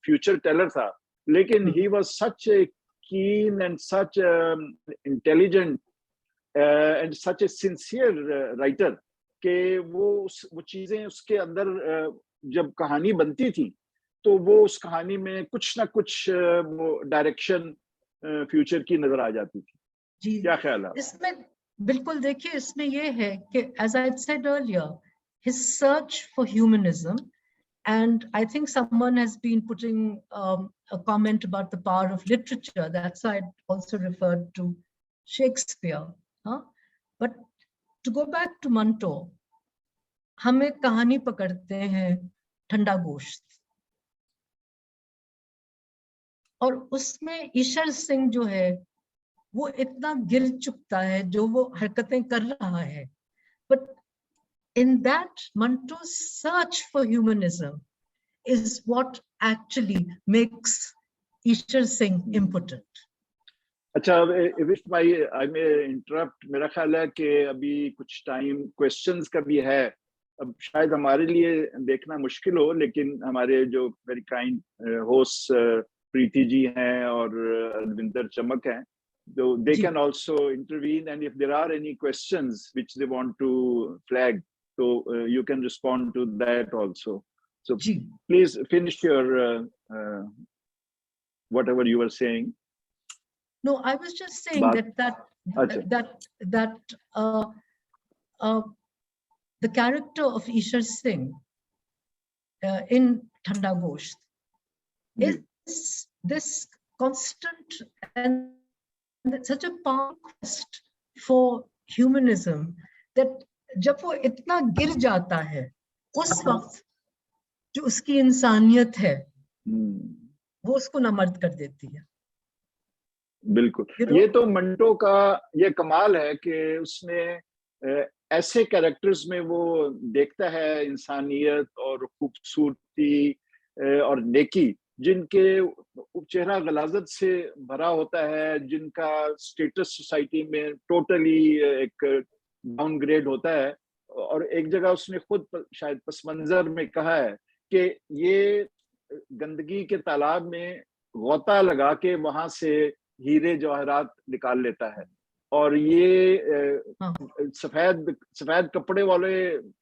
फ्यूचर टेलर था, लेकिन ही वाज सच ए कीन and such intelligent and such A sincere writer कि वो चीजें उसके अंदर जब कहानी बनती थी तो वो उस कहानी में कुछ ना कुछ वो डायरेक्शन फ्यूचर की नजर आ जाती थी। जी, क्या ख्याल है? इसमें बिल्कुल देखिए, इसमें ये है कि as I said earlier, his search for humanism, and I think someone has been putting a comment about the power of literature. That's why I also referred to Shakespeare. Huh? But to go back to Manto, हम एक कहानी पकड़ते हैं ठंडा गोश्त, और उसमें ईशर सिंह जो है वो इतना गिर चुकता है जो वो हरकतें कर रहा है, but in that Manto's search for humanism is what actually makes Ishar Singh impotent. अच्छा, if I may interrupt, मेरा ख्याल है कि अभी कुछ टाइम क्वेश्चंस का भी है। अब शायद हमारे लिए देखना मुश्किल हो, लेकिन हमारे जो very kind host Preeti ji हैं और अरविंदर चमक हैं, so they can also intervene, and if there are any questions which they want to flag, so you can respond to that also. So please finish your whatever you were saying. No, I was just saying that the character of Ishar Singh in Thanda Gosht is this constant and such a powerful quest for humanism that जब वो इतना गिर जाता है उस वक्त जो उसकी इंसानियत है वो उसको नमर्द कर देती है। बिल्कुल, ये तो मंटो का ये कमाल है कि उसने ऐसे कैरेक्टर्स में वो देखता है इंसानियत और खूबसूरती और नेकी, जिनके चेहरा गलाजत से भरा होता है, जिनका स्टेटस सोसाइटी में टोटली एक डाउनग्रेड होता है। और एक जगह उसने खुद शायद पसमंजर में कहा है कि ये गंदगी के तालाब में गोता लगा के वहां से हीरे जवाहरात निकाल लेता है, और ये सफेद कपड़े वाले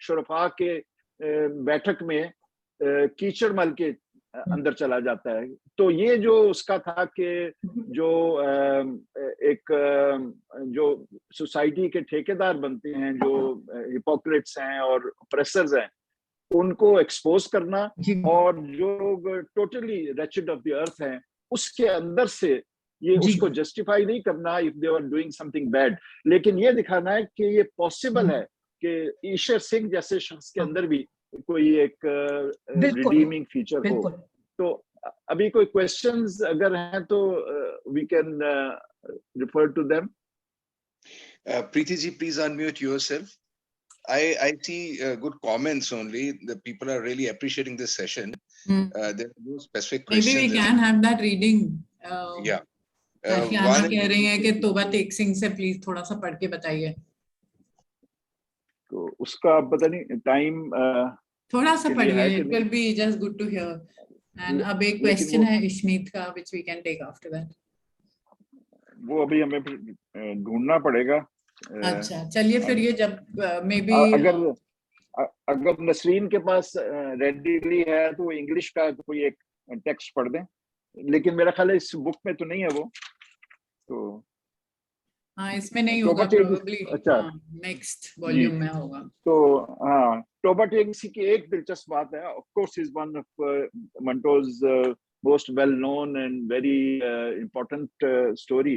शुरफा के बैठक में कीचड़ मल के अंदर चला जाता है। तो ये जो उसका था कि जो जो सोसाइटी के ठेकेदार बनते हैं, जो हिपोक्रेट्स हैं और ऑप्रेसर्स हैं, उनको एक्सपोज करना, और जो लोग totally wretched of the earth हैं उसके अंदर से ये उसको जस्टिफाई नहीं करना if they are doing something bad, लेकिन ये दिखाना है कि ये पॉसिबल है कि ईशर सिंह जैसे शख्स के अंदर भी कोई एक रिडीमिंग फीचर हो। तो अभी कोई क्वेश्चंस अगर हैं तो we can refer to them. Preeti ji, please unmute yourself. I see good comments only. The people are really appreciating this session. There are no specific questions. Maybe we can have that reading. Yeah. आशियाना कह रही है कि तोबा take Singh से please थोड़ा सा पढ़ के बताइए। तो उसका पता नहीं टाइम थोड़ा सा पढ़िए, it will be just good to hear. And अब एक क्वेश्चन है इश्मीत का which we can take after that. वो अभी हमें ढूंढना पड़ेगा। अच्छा चलिए फिर ये जब मे बी अगर नसरीन के पास रेडीली है तो इंग्लिश का कोई एक टेक्स्ट पढ़ दें, लेकिन मेरा ख्याल है इस बुक में तो नहीं है वो। तो हाँ, इसमें नहीं होगा, टोबा टेक, probably अच्छा नेक्स्ट जी, वॉल्यूम में होगा। तो हाँ, टोबा टेक की एक दिलचस्प बात है, of course is one of Manto's most well known and very important story,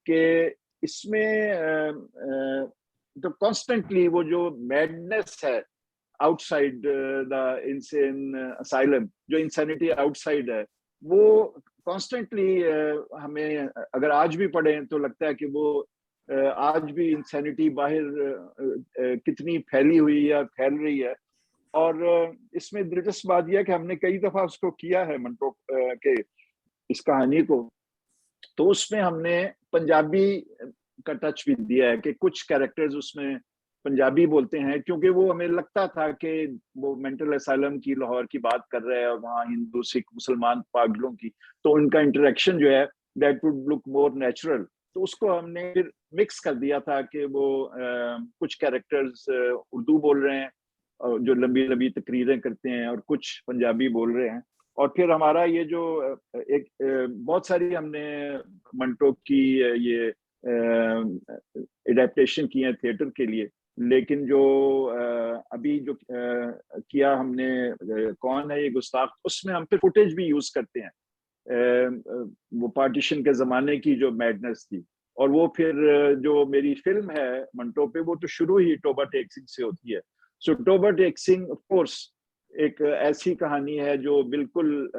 के इसमें तो कॉन्स्टेंटली वो जो मैडनेस है आउटसाइड द इंसेन असाइलम, जो इंसैनिटी आउटसाइड है, वो कॉन्स्टेंटली हमें अगर आज भी पढ़ें तो लगता है कि वो आज भी इंसैनिटी बाहर कितनी फैली हुई है, फैल रही है। और इसमें दिलचस्प बात यह है कि हमने कई दफा उसको किया है मंटो के इस कहानी को, तो उसमें हमने पंजाबी का टच भी दिया है कि कुछ कैरेक्टर्स उसमें पंजाबी बोलते हैं, क्योंकि वो हमें लगता था कि वो मेंटल असाइलम की लाहौर की बात कर रहे हैं और वहाँ हिंदू सिख मुसलमान पागलों की, तो उनका इंटरेक्शन जो है that would look more natural. तो उसको हमने फिर मिक्स कर दिया था कि वो कुछ कैरेक्टर्स उर्दू बोल रहे हैं और जो लंबी लंबी तकरीरें करते हैं, और कुछ पंजाबी बोल रहे हैं। और फिर हमारा ये जो एक बहुत सारी हमने मंटो की ये एडेप्टेशन किए हैं थिएटर के लिए, लेकिन जो अभी जो किया हमने कौन है ये गुस्ताख, उसमें हम फिर फुटेज भी यूज करते हैं वो पार्टीशन के जमाने की जो मैडनेस थी। और वो फिर जो मेरी फिल्म है मंटो पे, वो तो शुरू ही टोबा टेक्सिंग से होती है। सो टोबा टेक्सिंग ऑफ कोर्स एक ऐसी कहानी है जो बिल्कुल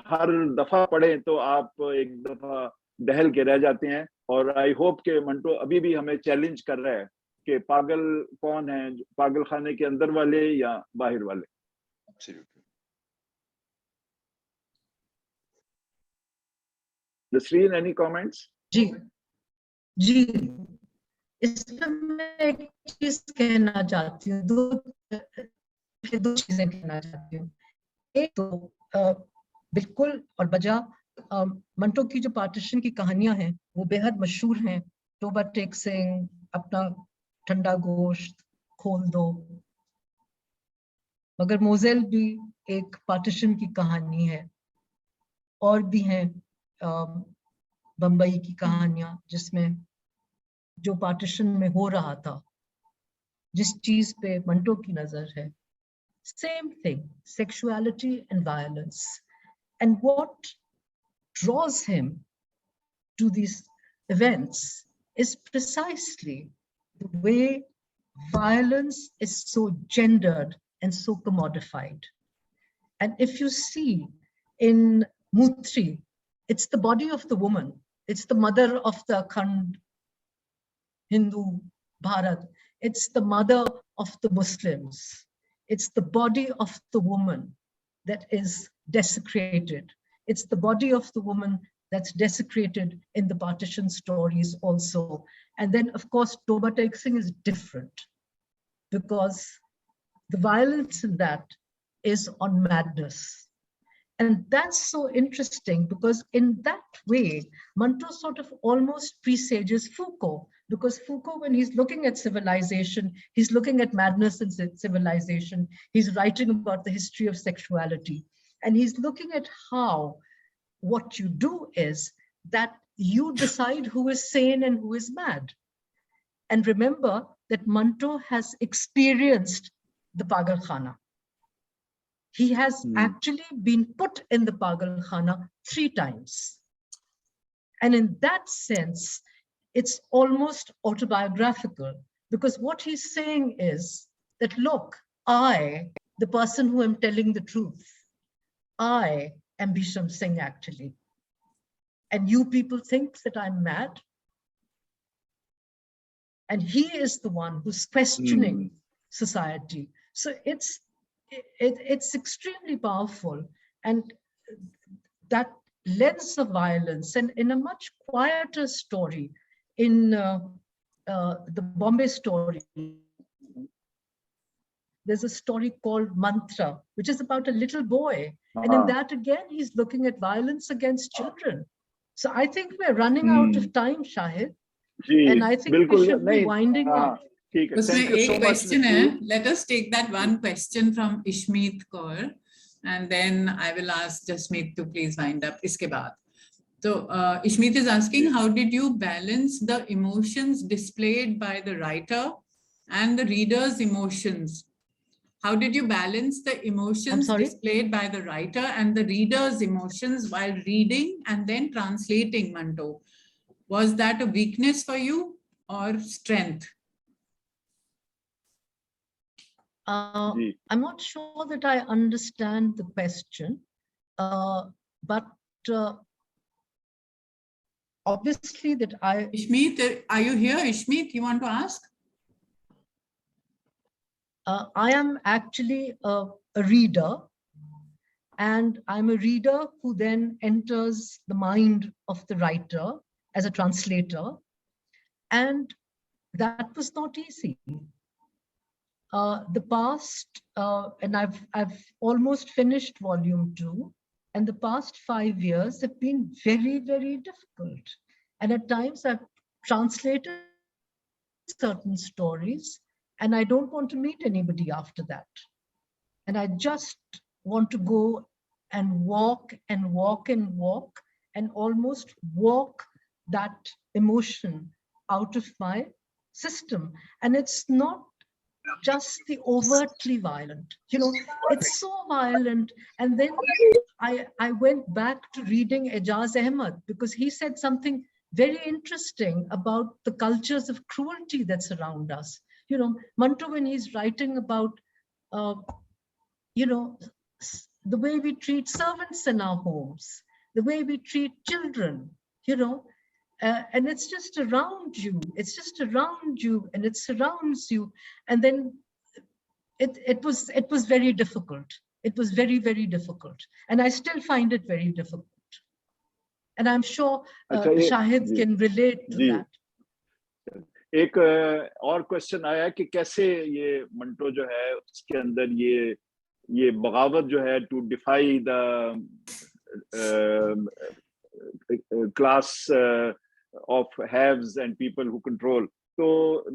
हर दफा पढ़े तो आप एक दफा दहल के रह जाते हैं। और आई होप के मंटो अभी भी हमें चैलेंज कर रहा है कि पागल कौन है, पागल खाने के अंदर वाले या बाहर वाले। Nasreen, any comments? जी जी, इसमें मैं एक चीज कहना चाहती हूँ, दो चीजें कहना चाहती हूँ। एक तो बिल्कुल और बजा मंटो की जो पार्टीशन की कहानियां हैं वो बेहद मशहूर हैं। टोबा टेक्सिंग, अपना ठंडा गोश्त, खोल दो, मगर मोजेल भी एक पार्टीशन की कहानी है। और भी हैं बम्बई की कहानियां जिसमें जो पार्टीशन में हो रहा था, जिस चीज पे मंटो की नजर है, same thing, sexuality and violence. And what draws him to these events is precisely the way violence is so gendered and so commodified. And if you see in Mutri, it's the body of the woman, it's the mother of the Akhand Hindu Bharat, it's the mother of the Muslims. It's the body of the woman that is desecrated. It's the body of the woman that's desecrated in the partition stories also. And then, of course, Toba Tek-Singh is different because the violence in that is on madness. And that's so interesting because in that way, Manto sort of almost presages Foucault, because Foucault, when he's looking at civilization, he's looking at madness in civilization. He's writing about the history of sexuality. And he's looking at how what you do is that you decide who is sane and who is mad. And remember that Manto has experienced the Pagal Khana. He has actually been put in the Pagal Khana 3 times. And in that sense, it's almost autobiographical, because what he's saying is that, look, I, the person who am telling the truth, I am Bhisham Singh actually. And you people think that I'm mad? And he is the one who's questioning society. So it's extremely powerful, and that lens of violence, and in a much quieter story, in the Bombay story, there's a story called Mantra, which is about a little boy. And in that again, he's looking at violence against children. So I think we're running out of time, Shahid. And I think we should be winding up. उसमें एक question है. Let us take that one question from Ishmeet Kaur, and then I will ask Jasmeet to please wind up इसके बाद. So Ishmeet is asking, how did you balance the emotions displayed by the writer and the reader's emotions? How did you balance the emotions sorry? displayed by the writer and the reader's emotions while reading and then translating, Manto? Was that a weakness for you or strength? Ji. I'm not sure that I understand the question, but obviously that Ishmeet, are you here? Ishmeet, you want to ask? I am actually a reader, and I'm a reader who then enters the mind of the writer as a translator, and that was not easy. The past, and I've almost finished volume 2, and the past 5 years have been very, very difficult. And at times I've translated certain stories, and I don't want to meet anybody after that. And I just want to go and walk and walk and walk and almost walk that emotion out of my system. And it's not just the overtly violent, you know, it's so violent. And then I went back to reading Ejaz Ahmed because he said something very interesting about the cultures of cruelty that surround us. You know, Manto, when he's writing about, you know, the way we treat servants in our homes, the way we treat children, you know, and it's just around you. It's just around you, and it surrounds you. And then it was very difficult. It was very, very difficult, and I still find it very difficult. And I'm sure Shahid ji. can relate to ji. that. एक और question आया कि कैसे ये मंटो जो है उसके अंदर ये बगावत जो है to defy the class of haves and people who control. तो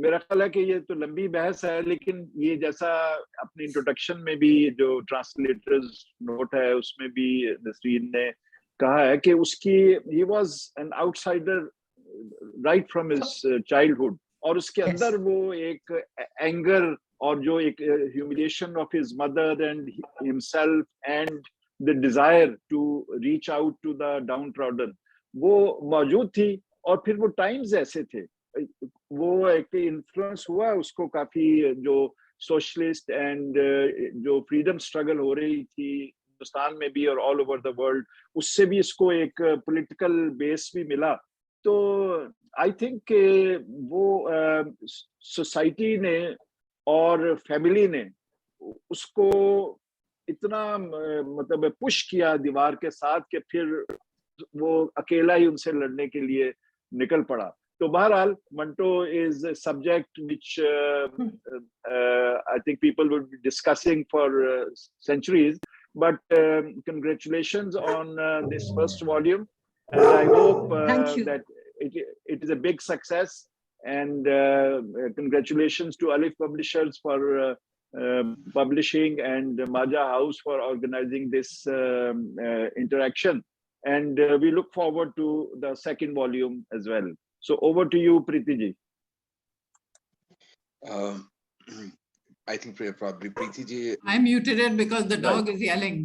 मेरा ख्याल है कि ये तो लंबी बहस है, लेकिन ये जैसा अपनी इंट्रोडक्शन में भी जो ट्रांसलेटर्स नोट है उसमें भी नसरीन ने कहा है कि उसकी he was an outsider right from his childhood, और उसके अंदर वो एक एंगर और जो एक humiliation of his mother and himself and the desire to reach out to the downtrodden वो मौजूद थी. और फिर वो टाइम्स ऐसे थे, वो एक इन्फ्लुएंस हुआ उसको काफी, जो सोशलिस्ट एंड जो फ्रीडम स्ट्रगल हो रही थी हिंदुस्तान में भी और ऑल ओवर द वर्ल्ड, उससे भी इसको एक पॉलिटिकल बेस भी मिला. तो आई थिंक वो सोसाइटी ने और फैमिली ने उसको इतना मतलब पुश किया दीवार के साथ कि फिर वो अकेला ही उनसे लड़ने के लिए निकल पड़ा. तो बहरहाल Manto is subject which I think people would be discussing for centuries, but congratulations on this first volume, and I hope that it is a big success, and congratulations to Alif Publishers for publishing and Majha House for organizing this interaction, and we look forward to the second volume as well. So over to you, Preeti ji. I think probably Preeti ji. I muted it because the dog is yelling.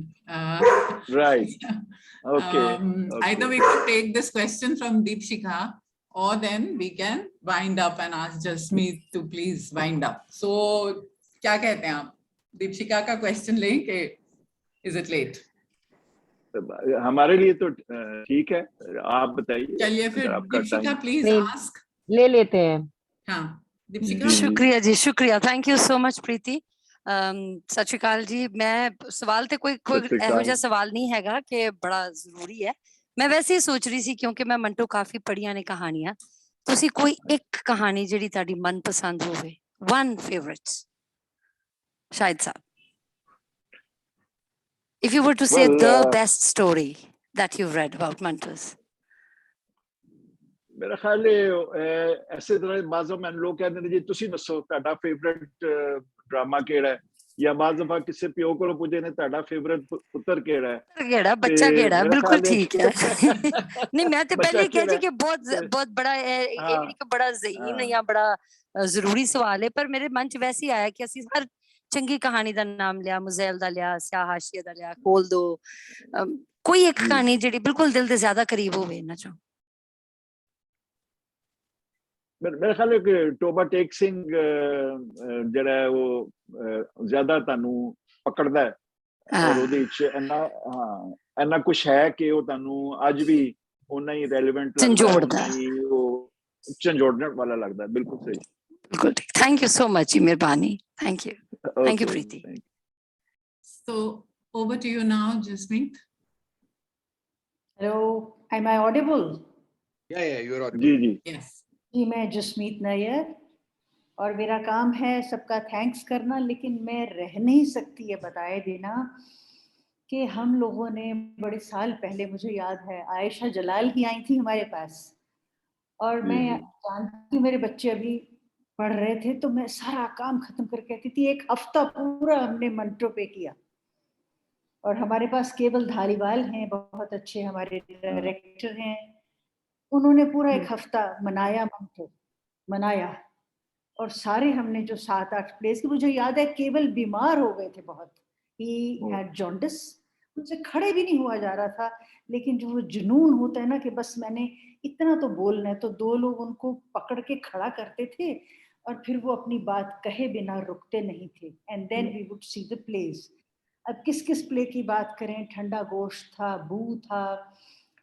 Right. Okay. Either we could take this question from Deepshika, or then we can wind up and ask Jasmeet to please wind up. So, क्या कहते हैं आप? दीपशिका का question लें कि is it late? हमारे लिए तो ठीक है, आप बताइए. चलिए फिर दीपशिका प्लीज आस्क. ले लेते हैं. हाँ दीपशिका. शुक्रिया जी, शुक्रिया. थैंक यू सो मच प्रीति. सत श्री अकाल जी. मैं सवाल ते कोई ਇਹੋ ਜਿਹਾ ਸਵਾਲ ਨਹੀਂ ਹੈਗਾ ਕਿ ਬੜਾ ਜ਼ਰੂਰੀ ਹੈ. ਮੈਂ ਵੈਸੇ ਹੀ ਸੋਚ ਰਹੀ ਸੀ ਕਿਉਂਕਿ ਮੈਂ ਮੰਟੋ ਕਾਫੀ ਪੜੀਆਂ ਨੇ ਕਹਾਣੀਆਂ. ਤੁਸੀਂ ਕੋਈ ਇੱਕ ਕਹਾਣੀ ਜਿਹੜੀ ਤੁਹਾਡੀ ਮਨਪਸੰਦ ਹੋਵੇ, one favorites, Shahid Sahib. If you were to say the best story that you've read about Mantos. मेरा ख्याल है ऐसे तरह बाज़ों में लोग कहते हैं जी तुसी दसो ਤੁਹਾਡਾ फेवरेट ड्रामा ਕਿਹੜਾ ਹੈ. या बाज़ दफा किसी प्यो को पूछे ने ਤੁਹਾਡਾ फेवरेट पुत्र केड़ा है केड़ा बच्चा केड़ा मेरा बिल्कुल ख्याल है ठीक है नहीं मैं तो बच्चा पहले कह केड़ा जी कि बहुत बड़ा ये हाँ भी कि बड़ा ज़हीन हाँ या बड़ा जरूरी सवाल है पर मेरे मन च वैसे ही आया कि ਅਸੀਂ हर चंगी कहानी ਦਾ ਨਾਮ ਲਿਆ ਮੁਜ਼ੈਲ ਦਾ ਲਿਆ ਸਿਆਹ ਹਾਸ਼ੀਏ ਦਾ ਲਿਆ ਖੋਲ ਦੋ ਕੋਈ ਇੱਕ जी ਕਹਾਣੀ ਜਿਹੜੀ ਬਿਲਕੁਲ ਦਿਲ ਦੇ ਜ਼ਿਆਦਾ ਕਰੀਬ ਹੋਵੇ ਇਹਨਾਂ ਚੋਂ मेरे ख्याल है कि टोबा टेक सिंह जरा है वो ज्यादा तानू पकड़दा है और ਉਹਦੇ ਵਿੱਚ ਇੰਨਾ ਕੁਝ ਹੈ ਕਿ ਉਹ ਤੁਹਾਨੂੰ ਅੱਜ ਵੀ ਉਨਾ ਹੀ ਰੈਲੇਵੈਂਟ ਲੱਗਦਾ ਹੈ ਉਨਾ ਹੀ ਉਹ ਝੰਜੋੜਨ ਵਾਲਾ ਲੱਗਦਾ ਹੈ ਬਿਲकुल सही बिल्कुल ठीक थैंक यू सो मच जी मेहरबानी thank you Preeti So over to you now, Jasmeet. Hello, am I audible? Yeah, you are audible. जी जी Yes. जी मैं जसमीत नायर और मेरा काम है सबका थैंक्स करना, लेकिन मैं रह नहीं सकती ये बताए देना कि हम लोगों ने बड़े साल पहले, मुझे याद है आयशा जलाल ही आई थी हमारे पास और मैं जानती मेरे बच्चे अभी पढ़ रहे थे तो मैं सारा काम खत्म करके कहती थी एक हफ्ता पूरा हमने मंटो पे किया। और हमारे पास केवल धालीवाल हैं, बहुत अच्छे हमारे डायरेक्टर हैं, उन्होंने पूरा एक हफ्ता मनाया और सारे हमने जो 7-8 प्लेस की, मुझे याद है केवल बीमार हो गए थे बहुत, ही हैड जॉन्डिस, उनसे खड़े भी नहीं हुआ जा रहा था, लेकिन जो वो जुनून होता है ना कि बस मैंने इतना तो बोलना है, तो 2 लोग उनको पकड़ के खड़ा करते थे और फिर वो अपनी बात कहे बिना रुकते नहीं थे and then we would see the place. अब किस किस प्ले की बात करें, ठंडा गोश्त था, बू था,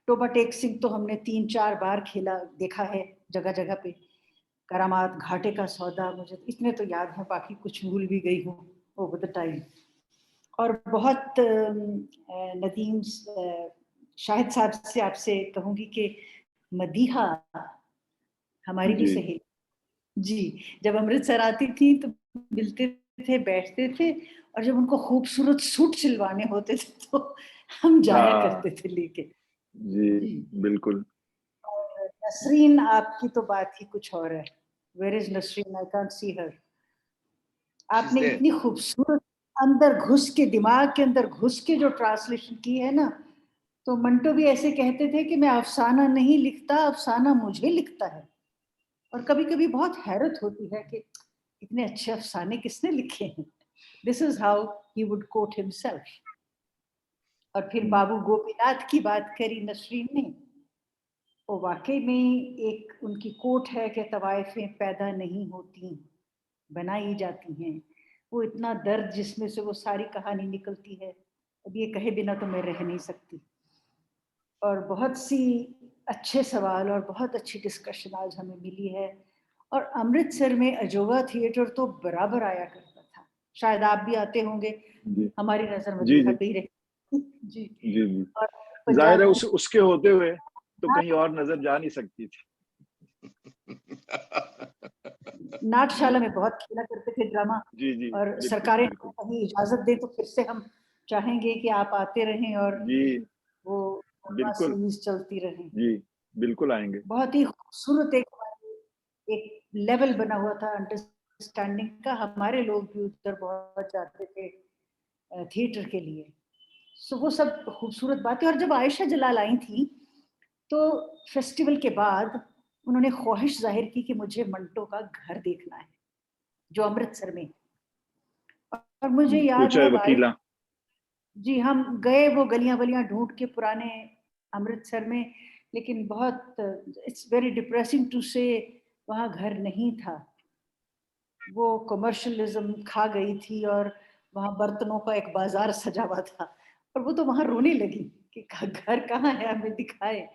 टोबा टेक सिंह तो हमने 3-4 बार खेला देखा है जगह जगह पे, करामात, घाटे का सौदा, मुझे इतने तो याद है, बाकी कुछ भूल भी गई हूँ ओवर द टाइम। और बहुत नदीम शाहिद साहब से आपसे कहूँगी कि मदीहा हमारी भी सहेली जी, जब अमृतसर आती थी तो मिलते थे, बैठते थे और जब उनको खूबसूरत सूट सिलवाने होते थे तो हम जाया करते थे लेके। जी बिल्कुल। नसरीन आपकी तो बात ही कुछ और है। Where is Nasreen? I can't see her. आपने इतनी खूबसूरत अंदर घुस के, दिमाग के अंदर घुस के जो ट्रांसलेशन की है ना, तो मंटो भी ऐसे कहते थे कि मैं अफसाना नहीं लिखता, अफसाना मुझे लिखता है। और कभी कभी बहुत हैरत होती है कि इतने अच्छे अफसाने किसने लिखे हैं। This is how he would quote himself. और फिर बाबू गोपीनाथ की बात करी नसरीन ने, वो वाकई में एक उनकी कोट है कि तवाइफें पैदा नहीं होती, बनाई जाती हैं। वो इतना दर्द जिसमें से वो सारी कहानी निकलती है, अब ये कहे बिना तो मैं रह नहीं सकती। और बहुत सी अच्छे सवाल और बहुत अच्छी डिस्कशन आज हमें मिली है। और अमृतसर में अजोवा थिएटर तो बराबर आया करता था, शायद आप भी आते होंगे, हमारी नजर मदीहा पे ही रही। जी जी और जाहिर है उसके होते हुए तो कहीं और नजर जा नहीं सकती थी। नाट्यशाला में बहुत खेला करते थे ड्रामा। जी और सरकारें कहीं इजाजत दे तो फिर से हम चाहेंगे कि आप आते रहें और जी वो बिल्कुल चलती रहें। जी बिल्कुल आएंगे। बहुत ही खूबसूरत एक लेवल बना हुआ था अंडरस्टैंडिंग का, हमारे लोग भी उधर बहुत जाते थे थिएटर के लिए। सो वो सब खूबसूरत बातें। और जब आयशा जलाल आई थी तो फेस्टिवल के बाद उन्होंने ख्वाहिश जाहिर की कि मुझे मंटो का घर देखना है जो अमृतसर में। और मुझे याद है वकीला जी, हम गए वो गलियां वलियां ढूंढ के पुराने अमृतसर में, लेकिन बहुत इट्स वेरी डिप्रेसिंग टू से वहाँ घर नहीं था। वो कमर्शियलिज्म खा गई थी और वहाँ बर्तनों का एक बाजार सजा हुआ था और वो तो वहाँ रोने लगी कि घर कहाँ है, हमें दिखाए।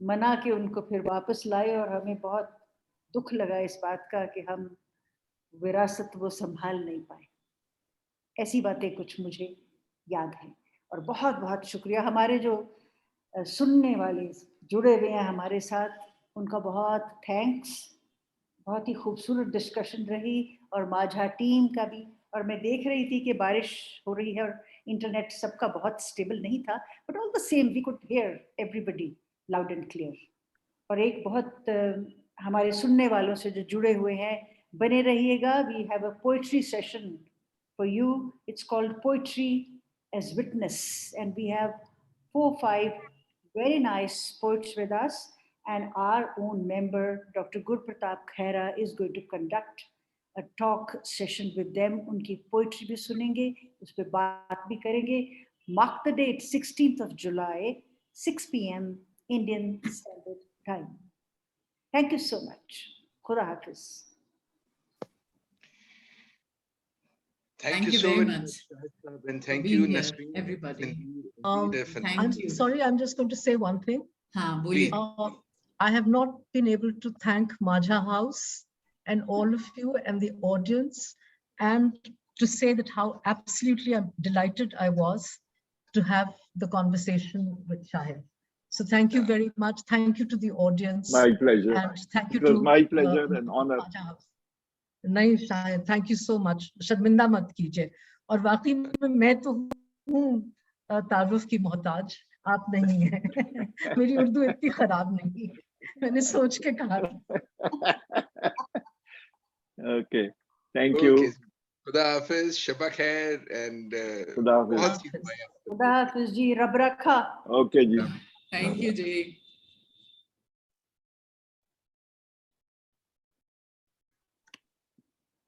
मना के उनको फिर वापस लाए और हमें बहुत दुख लगा इस बात का कि हम विरासत वो संभाल नहीं पाए। ऐसी बातें कुछ मुझे याद है। और बहुत बहुत शुक्रिया हमारे जो सुनने वाले जुड़े हुए हैं हमारे साथ, उनका बहुत थैंक्स। बहुत ही खूबसूरत डिस्कशन रही और माझा टीम का भी। और मैं देख रही थी कि बारिश हो रही है और इंटरनेट सबका बहुत स्टेबल नहीं था, but all the same we could hear everybody loud and clear. और एक बहुत हमारे सुनने वालों से जो जुड़े हुए हैं, बने रहिएगा। We have a poetry session For you, it's called Poetry as Witness. And we have 4 or 5 very nice poets with us. And our own member, Dr. Gurpratap Khaira, is going to conduct a talk session with them. Unki poetry bhi sunenge, uspe baat bhi karenge. Mark the date, 16th of July, 6 p.m. Indian Standard Time. Thank you so much. Khuda Hafiz. Thank you you so very very much much, and thank being you, here, Nasreen. everybody. Indeed a Thank I'm you. sorry, I'm just going to say one thing. हाँ, बोलिए. I have not been able to thank Majha House and all of you and the audience, and to say that how absolutely delighted I was to have the conversation with Shahid. So thank you very much. Thank you to the audience. My pleasure. And thank you It was to my pleasure and honor. Majha House. नहीं शायद, thank you so much. शर्मिंदा मत कीजिए. और वाकई में मैं तो हूँ तारुफ की मोहताज, आप नहीं है. मेरी उर्दू इतनी खराब नहीं है, मैंने सोच के कहा. Okay, thank you. Okay. Khuda Hafiz, Shaba Khair, and Khuda Hafiz. बहुत ही Khuda Hafiz ji, Rab rakha. Okay, ji. Thank you, Jay.